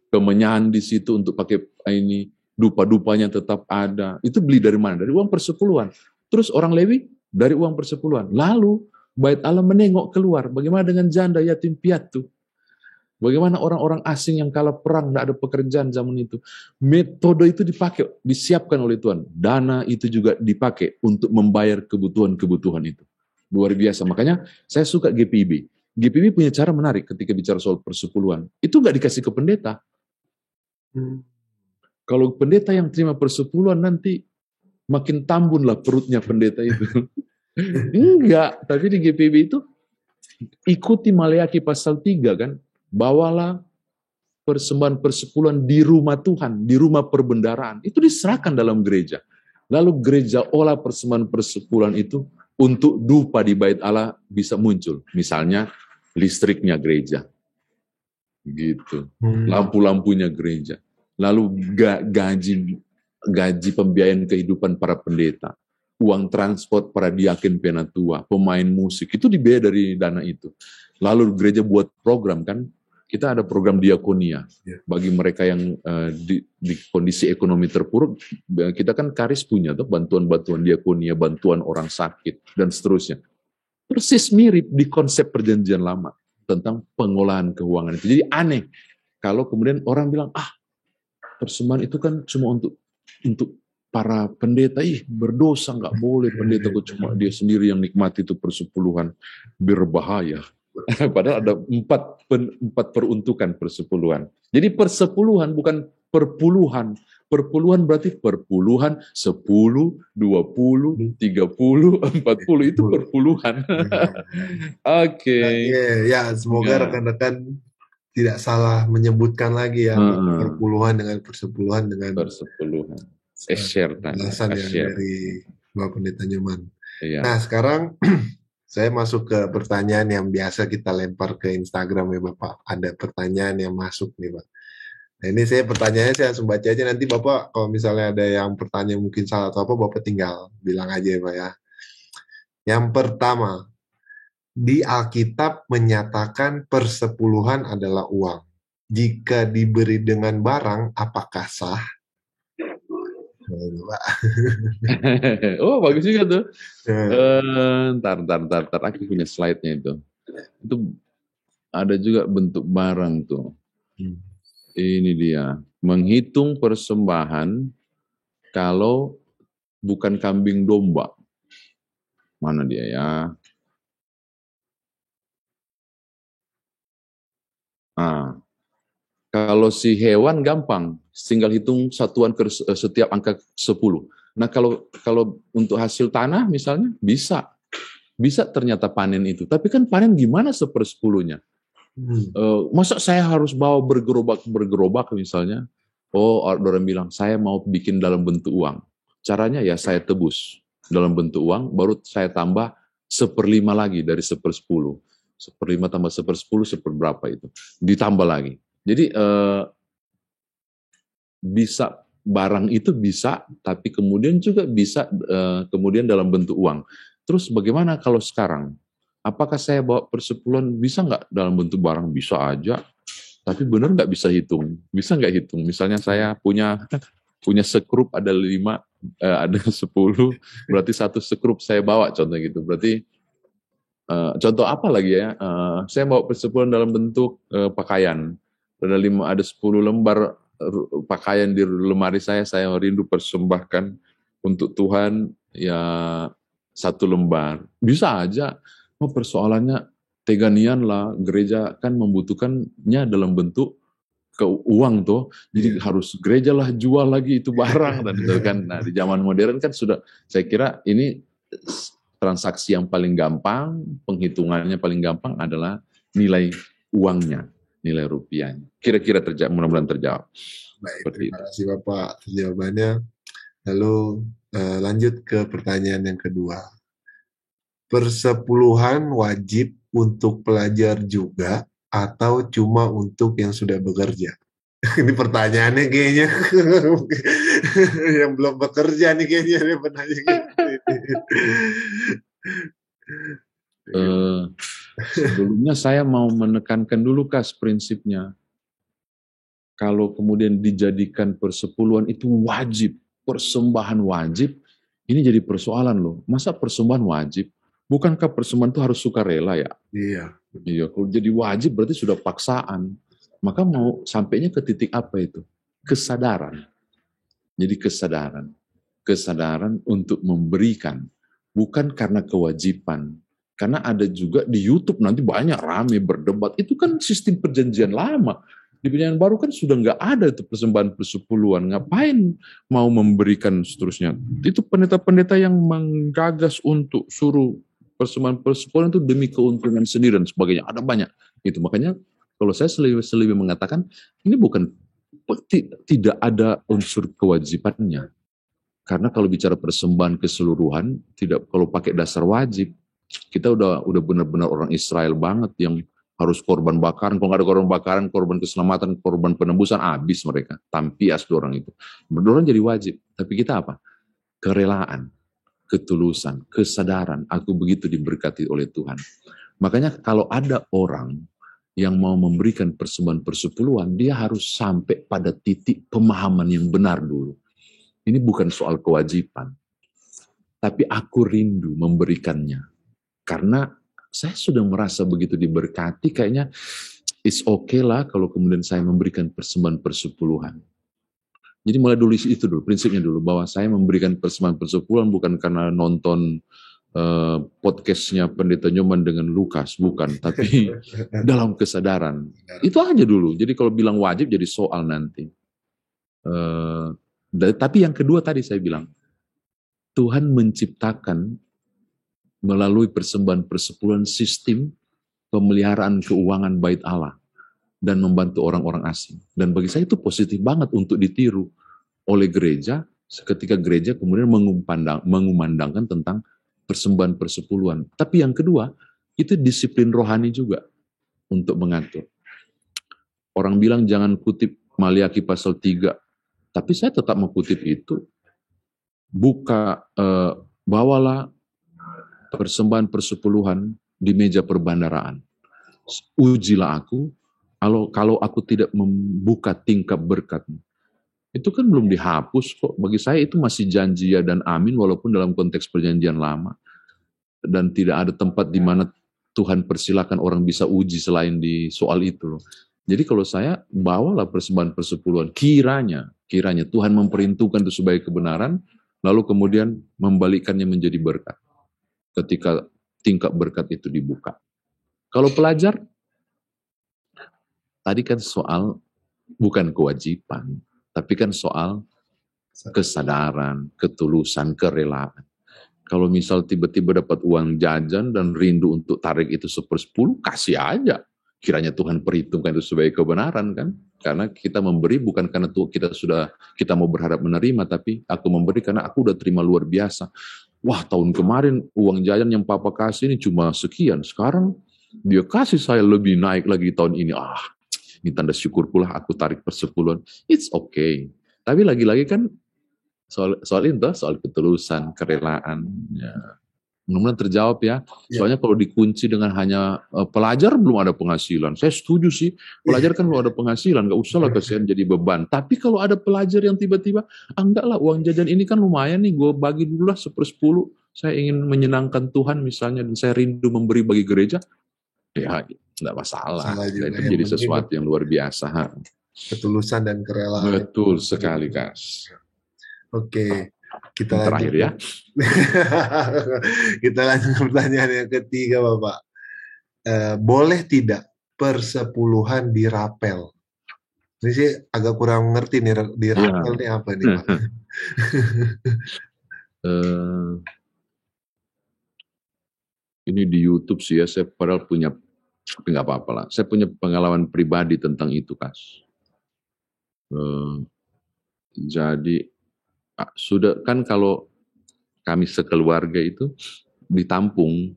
kemenyan di situ untuk pakai ini, dupa-dupanya tetap ada. Itu beli dari mana? Dari uang persepuluhan. Terus orang Lewi dari uang persepuluhan. Lalu bait Allah menengok keluar. Bagaimana dengan janda yatim piatu? Bagaimana orang-orang asing yang kalah perang, tidak ada pekerjaan zaman itu. Metode itu dipakai, disiapkan oleh Tuhan. Dana itu juga dipakai untuk membayar kebutuhan-kebutuhan itu. Luar biasa. Makanya saya suka GPIB. GPIB punya cara menarik ketika bicara soal persepuluhan. Itu nggak dikasih ke pendeta. Kalau pendeta yang terima persepuluhan nanti makin tambunlah perutnya pendeta itu. Enggak, tapi di GPIB itu ikuti Maleakhi pasal 3 kan. Bawalah persembahan persepuluhan di rumah Tuhan, di rumah perbendaharaan. Itu diserahkan dalam gereja. Lalu gereja olah persembahan persepuluhan itu untuk dupa di bait Allah bisa muncul. Misalnya listriknya gereja. Gitu. Lampu-lampunya gereja. Lalu gaji pembiayaan kehidupan para pendeta. Uang transport para diaken penatua, pemain musik, itu dibiayai dari dana itu. Lalu gereja buat program kan, kita ada program diakonia bagi mereka yang di kondisi ekonomi terpuruk. Kita kan Karis punya tuh bantuan-bantuan diakonia, bantuan orang sakit dan seterusnya. Persis mirip di konsep perjanjian lama tentang pengolahan keuangan itu. Jadi aneh kalau kemudian orang bilang persembahan itu kan cuma untuk para pendeta, berdosa, nggak boleh pendeta, cuma dia sendiri yang nikmati itu persepuluhan, berbahaya. Padahal ada 4 peruntukan persepuluhan. Jadi persepuluhan bukan perpuluhan. Perpuluhan berarti perpuluhan 10, 20, 30, 40 itu perpuluhan. Oke. Ya, semoga rekan-rekan tidak salah menyebutkan lagi ya perpuluhan dengan persepuluhan dengan persepuluhan. Penjelasan yang dari Bapak Pendeta Nyoman. Nah, sekarang saya masuk ke pertanyaan yang biasa kita lempar ke Instagram ya Bapak. Ada pertanyaan yang masuk nih Pak. Nah, ini pertanyaannya saya langsung baca aja. Nanti Bapak kalau misalnya ada yang pertanyaan mungkin salah atau apa, Bapak tinggal bilang aja ya Pak ya. Yang pertama, di Alkitab menyatakan persepuluhan adalah uang. Jika diberi dengan barang, apakah sah? Oh, bagus juga tuh. Ntar, aku punya slide-nya itu. Itu ada juga bentuk barang tuh. Ini dia, menghitung persembahan kalau bukan kambing domba. Mana dia ya? Kalau si hewan gampang, tinggal hitung satuan setiap angka 10. Nah kalau untuk hasil tanah misalnya bisa ternyata panen itu. Tapi kan panen gimana 1/10-nya? Masa saya harus bawa bergerobak misalnya? Oh, orang bilang saya mau bikin dalam bentuk uang. Caranya ya saya tebus dalam bentuk uang, baru saya tambah 1/5 lagi dari 1/10. 1/5 tambah 1/10 seberapa itu? Ditambah lagi. Jadi bisa barang itu bisa, tapi kemudian juga bisa kemudian dalam bentuk uang. Terus bagaimana kalau sekarang apakah saya bawa persepuluhan bisa nggak dalam bentuk barang? Bisa aja, tapi benar nggak bisa hitung? Bisa nggak hitung? Misalnya saya punya sekrup ada 5, ada 10, berarti satu sekrup saya bawa contoh gitu. Berarti contoh apa lagi ya? Saya bawa persepuluhan dalam bentuk pakaian. Ada 10 lembar pakaian di lemari saya rindu persembahkan untuk Tuhan ya 1 lembar. Bisa aja. Oh, persoalannya teganian lah, gereja kan membutuhkannya dalam bentuk ke uang tuh, jadi harus gereja lah jual lagi itu barang dan itu kan. Nah di zaman modern kan sudah, saya kira ini transaksi yang paling gampang, penghitungannya paling gampang adalah nilai uangnya, nilai rupiahnya. Kira-kira mudah-mudahan terjawab. Baik, terima kasih Bapak atas jawabannya. Lalu lanjut ke pertanyaan yang kedua. Persepuluhan wajib untuk pelajar juga atau cuma untuk yang sudah bekerja? Ini pertanyaannya kayaknya yang belum bekerja nih kayaknya ini pertanyaan. Sebelumnya saya mau menekankan dulu Kas prinsipnya. Kalau kemudian dijadikan persepuluhan itu wajib, persembahan wajib, ini jadi persoalan loh. Masa persembahan wajib? Bukankah persembahan itu harus sukarela ya? Iya. Iya, kalau jadi wajib berarti sudah paksaan. Maka mau sampainya ke titik apa itu? Kesadaran. Jadi kesadaran untuk memberikan, bukan karena kewajiban. Karena ada juga di YouTube nanti banyak rame berdebat, itu kan sistem perjanjian lama. Di perjanjian baru kan sudah nggak ada itu persembahan persepuluhan. Ngapain mau memberikan seterusnya? Itu pendeta-pendeta yang menggagas untuk suruh persembahan persepuluhan itu demi keuntungan sendiri dan sebagainya. Ada banyak. Itu makanya kalau saya selebih mengatakan ini bukan, tidak ada unsur kewajibannya. Karena kalau bicara persembahan keseluruhan, tidak, kalau pakai dasar wajib, kita udah benar-benar orang Israel banget yang harus korban bakaran. Kalau nggak ada korban bakaran, korban keselamatan, korban penebusan, habis mereka. Tampias orang itu. Orang jadi wajib. Tapi kita apa? Kerelaan, ketulusan, kesadaran. Aku begitu diberkati oleh Tuhan. Makanya kalau ada orang yang mau memberikan persembahan persepuluhan, dia harus sampai pada titik pemahaman yang benar dulu. Ini bukan soal kewajiban, tapi aku rindu memberikannya. Karena saya sudah merasa begitu diberkati, kayaknya it's okay lah kalau kemudian saya memberikan persembahan persepuluhan. Jadi mulai dulu itu dulu, prinsipnya dulu, bahwa saya memberikan persembahan persepuluhan bukan karena nonton podcastnya Pendeta Nyoman dengan Lukas, bukan, tapi dalam kesadaran. Itu aja dulu. Jadi kalau bilang wajib jadi soal nanti. Tapi yang kedua tadi saya bilang, Tuhan menciptakan melalui persembahan persepuluhan sistem pemeliharaan keuangan bait Allah dan membantu orang-orang asing. Dan bagi saya itu positif banget untuk ditiru oleh gereja ketika gereja kemudian mengumandangkan tentang persembahan persepuluhan. Tapi yang kedua, itu disiplin rohani juga untuk mengatur. Orang bilang jangan kutip Maliaki pasal 3, tapi saya tetap mengkutip itu. Bawalah persembahan persepuluhan di meja perbandaraan. Ujilah aku, kalau aku tidak membuka tingkap berkatmu. Itu kan belum dihapus kok. Bagi saya itu masih janji ya dan amin, walaupun dalam konteks perjanjian lama. Dan tidak ada tempat di mana Tuhan persilakan orang bisa uji selain di soal itu loh. Jadi kalau saya, bawalah persembahan persepuluhan. Kiranya Tuhan memperhitungkan itu sebagai kebenaran, lalu kemudian membalikkannya menjadi berkat. Ketika tingkap berkat itu dibuka. Kalau pelajar, tadi kan soal bukan kewajiban, tapi kan soal kesadaran, ketulusan, kerelaan. Kalau misal tiba-tiba dapat uang jajan dan rindu untuk tarik itu 1/10, kasih aja. Kiranya Tuhan perhitungkan itu sebagai kebenaran kan. Karena kita memberi bukan karena kita mau berharap menerima, tapi aku memberi karena aku udah terima luar biasa. Wah, tahun kemarin uang jajan yang papa kasih ini cuma sekian. Sekarang dia kasih saya lebih naik lagi tahun ini. Ini tanda syukur pula aku tarik persepuluhan. It's okay. Tapi lagi-lagi kan soal itu, soal ketulusan, kerelaan. Ya. Mudah-mudahan terjawab ya. Soalnya kalau dikunci dengan hanya pelajar belum ada penghasilan. Saya setuju sih. Pelajar kan belum ada penghasilan, nggak usah lah kasihan jadi beban. Tapi kalau ada pelajar yang tiba-tiba, enggak lah uang jajan ini kan lumayan nih, gue bagi dulu lah 1/10. Saya ingin menyenangkan Tuhan misalnya, dan saya rindu memberi bagi gereja. Ya nggak masalah. Salah Dan juga, itu yang menjadi penting sesuatu yang luar biasa. ketulusan dan kerelaan. Betul sekali, Kas. Oke, kita Yang terakhir ya. Kita lanjut ke pertanyaan yang ketiga, Bapak. Boleh tidak persepuluhan dirapel? Ini sih agak kurang ngerti nih, dirapel nih apa nih, Pak? Ini di YouTube sih ya, saya padahal punya, tapi nggak apa-apa lah. Saya punya pengalaman pribadi tentang itu, Kas. Jadi sudah kan kalau kami sekeluarga itu ditampung,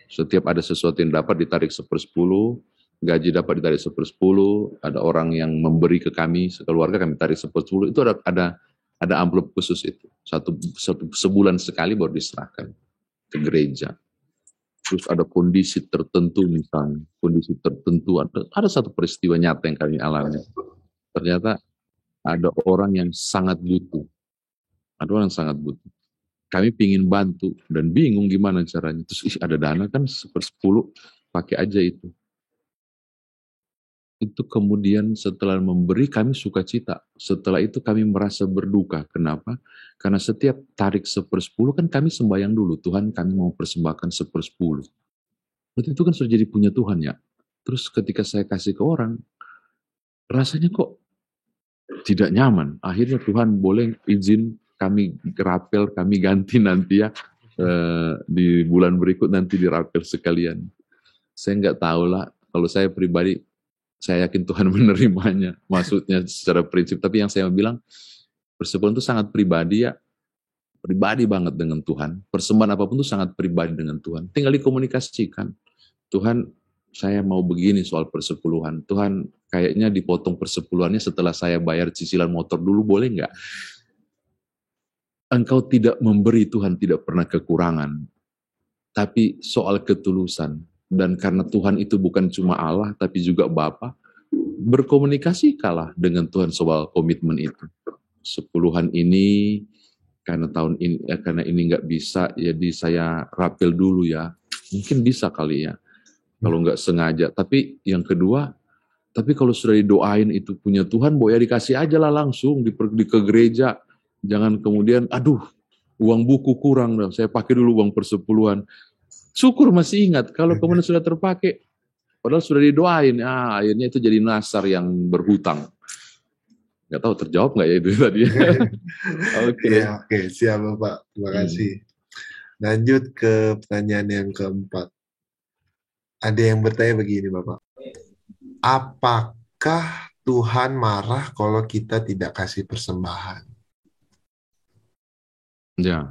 setiap ada sesuatu yang dapat ditarik 1/10, gaji dapat ditarik 1/10, ada orang yang memberi ke kami sekeluarga kami tarik 1/10, itu ada amplop khusus itu, satu sebulan sekali baru diserahkan ke gereja. Terus ada kondisi tertentu, misalnya kondisi tertentu, ada satu peristiwa nyata yang kami alami. Ternyata ada orang yang sangat butuh. Ada orang yang sangat butuh. Kami pingin bantu dan bingung gimana caranya. Terus ada dana kan 1/10, pakai aja itu. Itu kemudian setelah memberi kami sukacita. Setelah itu kami merasa berduka. Kenapa? Karena setiap tarik 1/10 kan kami sembahyang dulu. Tuhan, kami mau persembahkan 1/10. Berarti itu kan sudah jadi punya Tuhan ya. Terus ketika saya kasih ke orang, rasanya kok tidak nyaman. Akhirnya Tuhan boleh izin kami rapel, kami ganti nanti ya, di bulan berikut nanti dirapel sekalian. Saya nggak tahu lah, kalau saya pribadi, saya yakin Tuhan menerimanya, maksudnya secara prinsip. Tapi yang saya bilang, persepuluhan itu sangat pribadi ya, pribadi banget dengan Tuhan. Persembahan apapun itu sangat pribadi dengan Tuhan. Tinggal dikomunikasikan. Tuhan, saya mau begini soal persepuluhan. Tuhan, kayaknya dipotong persepuluhannya setelah saya bayar cicilan motor dulu, boleh nggak? Engkau tidak memberi, Tuhan tidak pernah kekurangan. Tapi soal ketulusan, dan karena Tuhan itu bukan cuma Allah, tapi juga Bapa, berkomunikasi kalah dengan Tuhan soal komitmen itu. 10-an ini, karena tahun ini, karena ini nggak bisa, jadi saya rapel dulu ya. Mungkin bisa kali ya, kalau nggak sengaja. Tapi yang kedua, tapi kalau sudah didoain itu punya Tuhan, boleh dikasih aja lah langsung ke gereja. Jangan kemudian, aduh, uang buku kurang, saya pakai dulu uang persepuluhan. Syukur masih ingat, kalau kemudian sudah terpakai, padahal sudah didoain, akhirnya itu jadi nasar yang berhutang. Nggak tahu terjawab nggak ya itu tadi. Oke, siap Bapak, terima kasih. Lanjut ke pertanyaan yang keempat. Ada yang bertanya begini Bapak, apakah Tuhan marah kalau kita tidak kasih persembahan? Ya,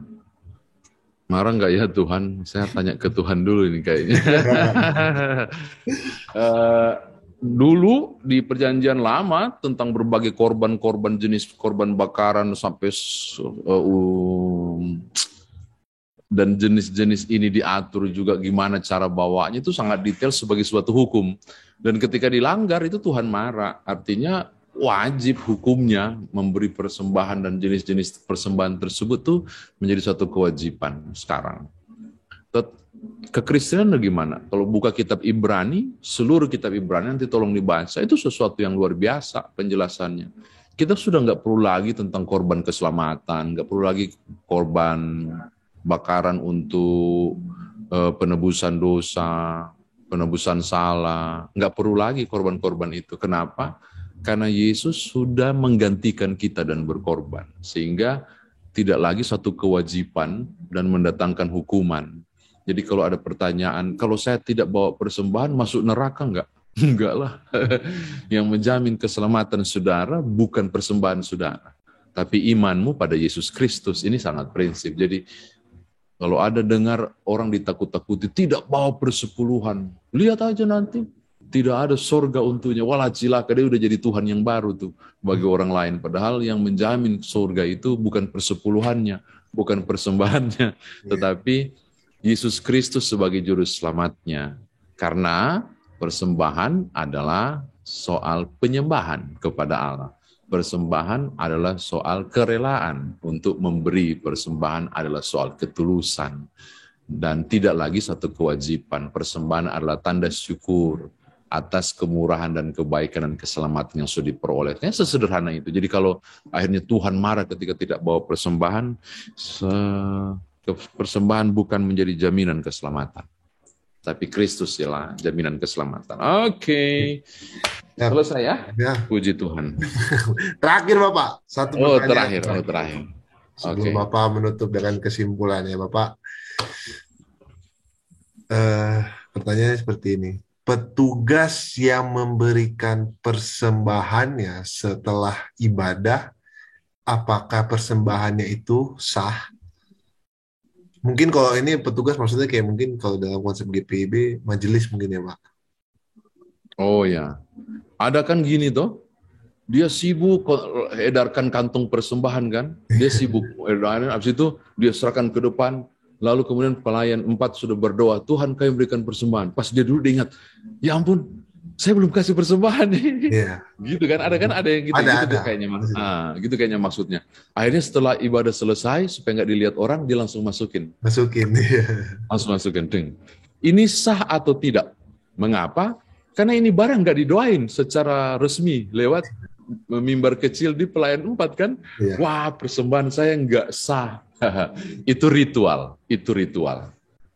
marah nggak ya Tuhan? Saya tanya ke Tuhan dulu ini kayaknya. Dulu di perjanjian lama tentang berbagai korban-korban jenis korban bakaran sampai dan jenis-jenis ini diatur juga gimana cara bawanya itu sangat detail sebagai suatu hukum. Dan ketika dilanggar itu Tuhan marah. Artinya wajib hukumnya memberi persembahan dan jenis-jenis persembahan tersebut tuh menjadi suatu kewajiban sekarang. Kekristenan gimana? Kalau buka kitab Ibrani, seluruh kitab Ibrani nanti tolong dibaca, itu sesuatu yang luar biasa penjelasannya. Kita sudah nggak perlu lagi tentang korban keselamatan, nggak perlu lagi korban bakaran untuk penebusan dosa, penebusan salah, nggak perlu lagi korban-korban itu. Kenapa? Karena Yesus sudah menggantikan kita dan berkorban, sehingga tidak lagi satu kewajiban dan mendatangkan hukuman. Jadi kalau ada pertanyaan, kalau saya tidak bawa persembahan masuk neraka enggak? Enggak lah. Yang menjamin keselamatan saudara bukan persembahan saudara, tapi imanmu pada Yesus Kristus. Ini sangat prinsip. Jadi kalau ada dengar orang ditakut-takuti, tidak bawa persepuluhan, lihat aja nanti. Tidak ada sorga untuknya. Walah cilaka, dia udah jadi Tuhan yang baru tuh bagi orang lain. Padahal yang menjamin sorga itu bukan persepuluhannya, bukan persembahannya, tetapi Yesus Kristus sebagai juru selamatnya. Karena persembahan adalah soal penyembahan kepada Allah. Persembahan adalah soal kerelaan. Untuk memberi persembahan adalah soal ketulusan. Dan tidak lagi satu kewajiban. Persembahan adalah tanda syukur atas kemurahan dan kebaikan dan keselamatan yang sudah diperoleh. Sesederhana itu. Jadi kalau akhirnya Tuhan marah ketika tidak bawa persembahan, persembahan bukan menjadi jaminan keselamatan. Tapi Kristus ialah jaminan keselamatan. Oke. Selesai ya? Ya. Puji Tuhan. Terakhir Bapak, satu pertanyaan. Terakhir. Sebelum Bapak menutup dengan kesimpulan ya Bapak. Pertanyaannya seperti ini. Petugas yang memberikan persembahannya setelah ibadah, apakah persembahannya itu sah? Mungkin kalau ini petugas maksudnya kayak mungkin kalau dalam konsep GPIB, majelis mungkin ya Pak. Oh ya, ada kan gini toh, dia sibuk edarkan kantong persembahan kan, dia sibuk edarin, habis itu dia serahkan ke depan, lalu kemudian pelayan 4 sudah berdoa, Tuhan kami berikan persembahan. Pas dia dulu dia ingat, ya ampun, saya belum kasih persembahan nih. Yeah. Gitu kan, ada yang gitu, ada. Kayaknya gitu kayaknya maksudnya. Akhirnya setelah ibadah selesai, supaya nggak dilihat orang, dia langsung masukin. Langsung masukin, ding. Ini sah atau tidak? Mengapa? Karena ini barang nggak didoain secara resmi lewat mimbar kecil di pelayan 4 kan. Yeah. Wah, persembahan saya nggak sah. Itu ritual.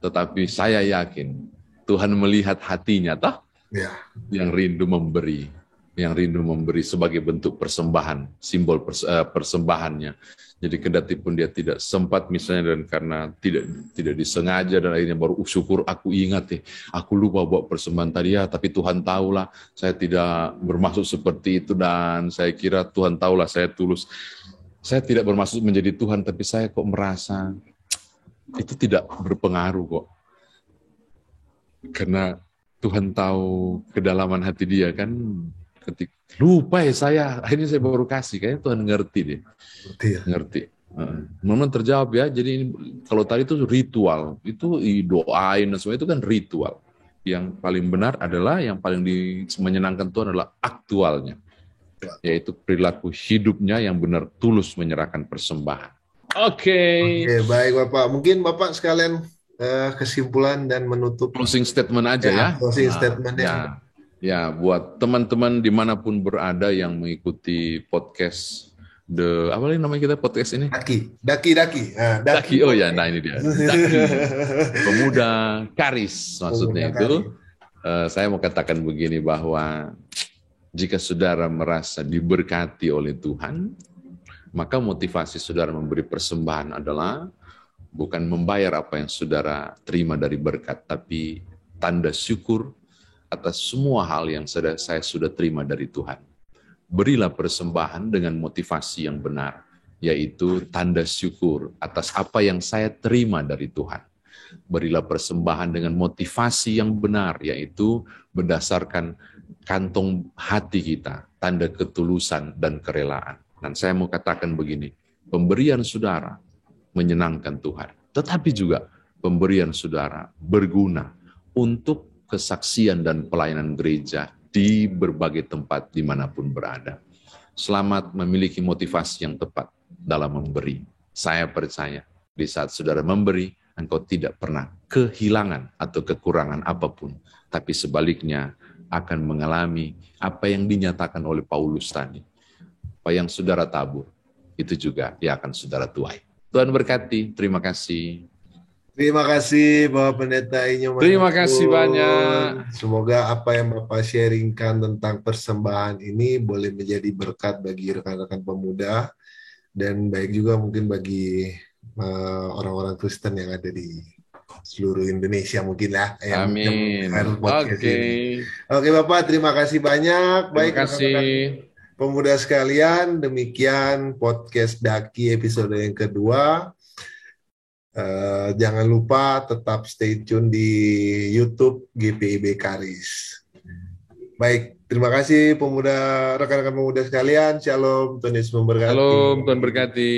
Tetapi saya yakin Tuhan melihat hatinya, toh? Yeah. Yang rindu memberi sebagai bentuk persembahan, simbol persembahannya. Jadi kendati pun dia tidak sempat misalnya, dan karena tidak disengaja, dan akhirnya baru syukur aku ingat aku lupa bawa persembahan tadi ya, tapi Tuhan tahulah saya tidak bermaksud seperti itu, dan saya kira Tuhan tahulah saya tulus. Saya tidak bermaksud menjadi Tuhan, tapi saya kok merasa itu tidak berpengaruh kok. Karena Tuhan tahu kedalaman hati dia kan. Ketika lupa ya saya, akhirnya saya baru kasih. Kayaknya Tuhan ngerti deh. Ngerti. Memang terjawab ya. Jadi ini, kalau tadi itu ritual, itu doain dan semua itu kan ritual. Yang paling benar adalah, yang paling menyenangkan Tuhan adalah aktualnya. Yaitu perilaku hidupnya yang benar tulus menyerahkan persembahan. Oke, baik Bapak. Mungkin Bapak sekalian kesimpulan dan menutup. Closing statement aja ya. Closing statement ya. Ya, buat teman-teman dimanapun berada yang mengikuti podcast apa lagi namanya kita podcast ini? Daki. Oh ya, nah ini dia. Daki. Pemuda Karis maksudnya itu. Saya mau katakan begini, bahwa jika saudara merasa diberkati oleh Tuhan, maka motivasi saudara memberi persembahan adalah bukan membayar apa yang saudara terima dari berkat, tapi tanda syukur atas semua hal yang saya sudah terima dari Tuhan. Berilah persembahan dengan motivasi yang benar, yaitu tanda syukur atas apa yang saya terima dari Tuhan. Berilah persembahan dengan motivasi yang benar, yaitu berdasarkan kantong hati kita, tanda ketulusan dan kerelaan. Dan saya mau katakan begini, pemberian saudara menyenangkan Tuhan, tetapi juga pemberian saudara berguna untuk kesaksian dan pelayanan gereja di berbagai tempat dimanapun berada. Selamat memiliki motivasi yang tepat dalam memberi. Saya percaya di saat saudara memberi, engkau tidak pernah kehilangan atau kekurangan apapun, tapi sebaliknya akan mengalami apa yang dinyatakan oleh Paulus tadi. Apa yang saudara tabur, itu juga dia akan saudara tuai. Tuhan berkati, terima kasih. Terima kasih Bapak Pendeta Inyo. Terima kasih banyak. Semoga apa yang Bapak sharingkan tentang persembahan ini boleh menjadi berkat bagi rekan-rekan pemuda, dan baik juga mungkin bagi orang-orang Kristen yang ada di seluruh Indonesia mungkin lah. Amin. Oke Bapak, terima kasih banyak. Baik, terima kasih pemuda sekalian, demikian podcast Daki episode yang kedua. Jangan lupa tetap stay tune di YouTube GPIB Karis. Baik, terima kasih rekan-rekan pemuda sekalian. Shalom, Tuhan Yesus memberkati. Shalom, Tuhan berkati.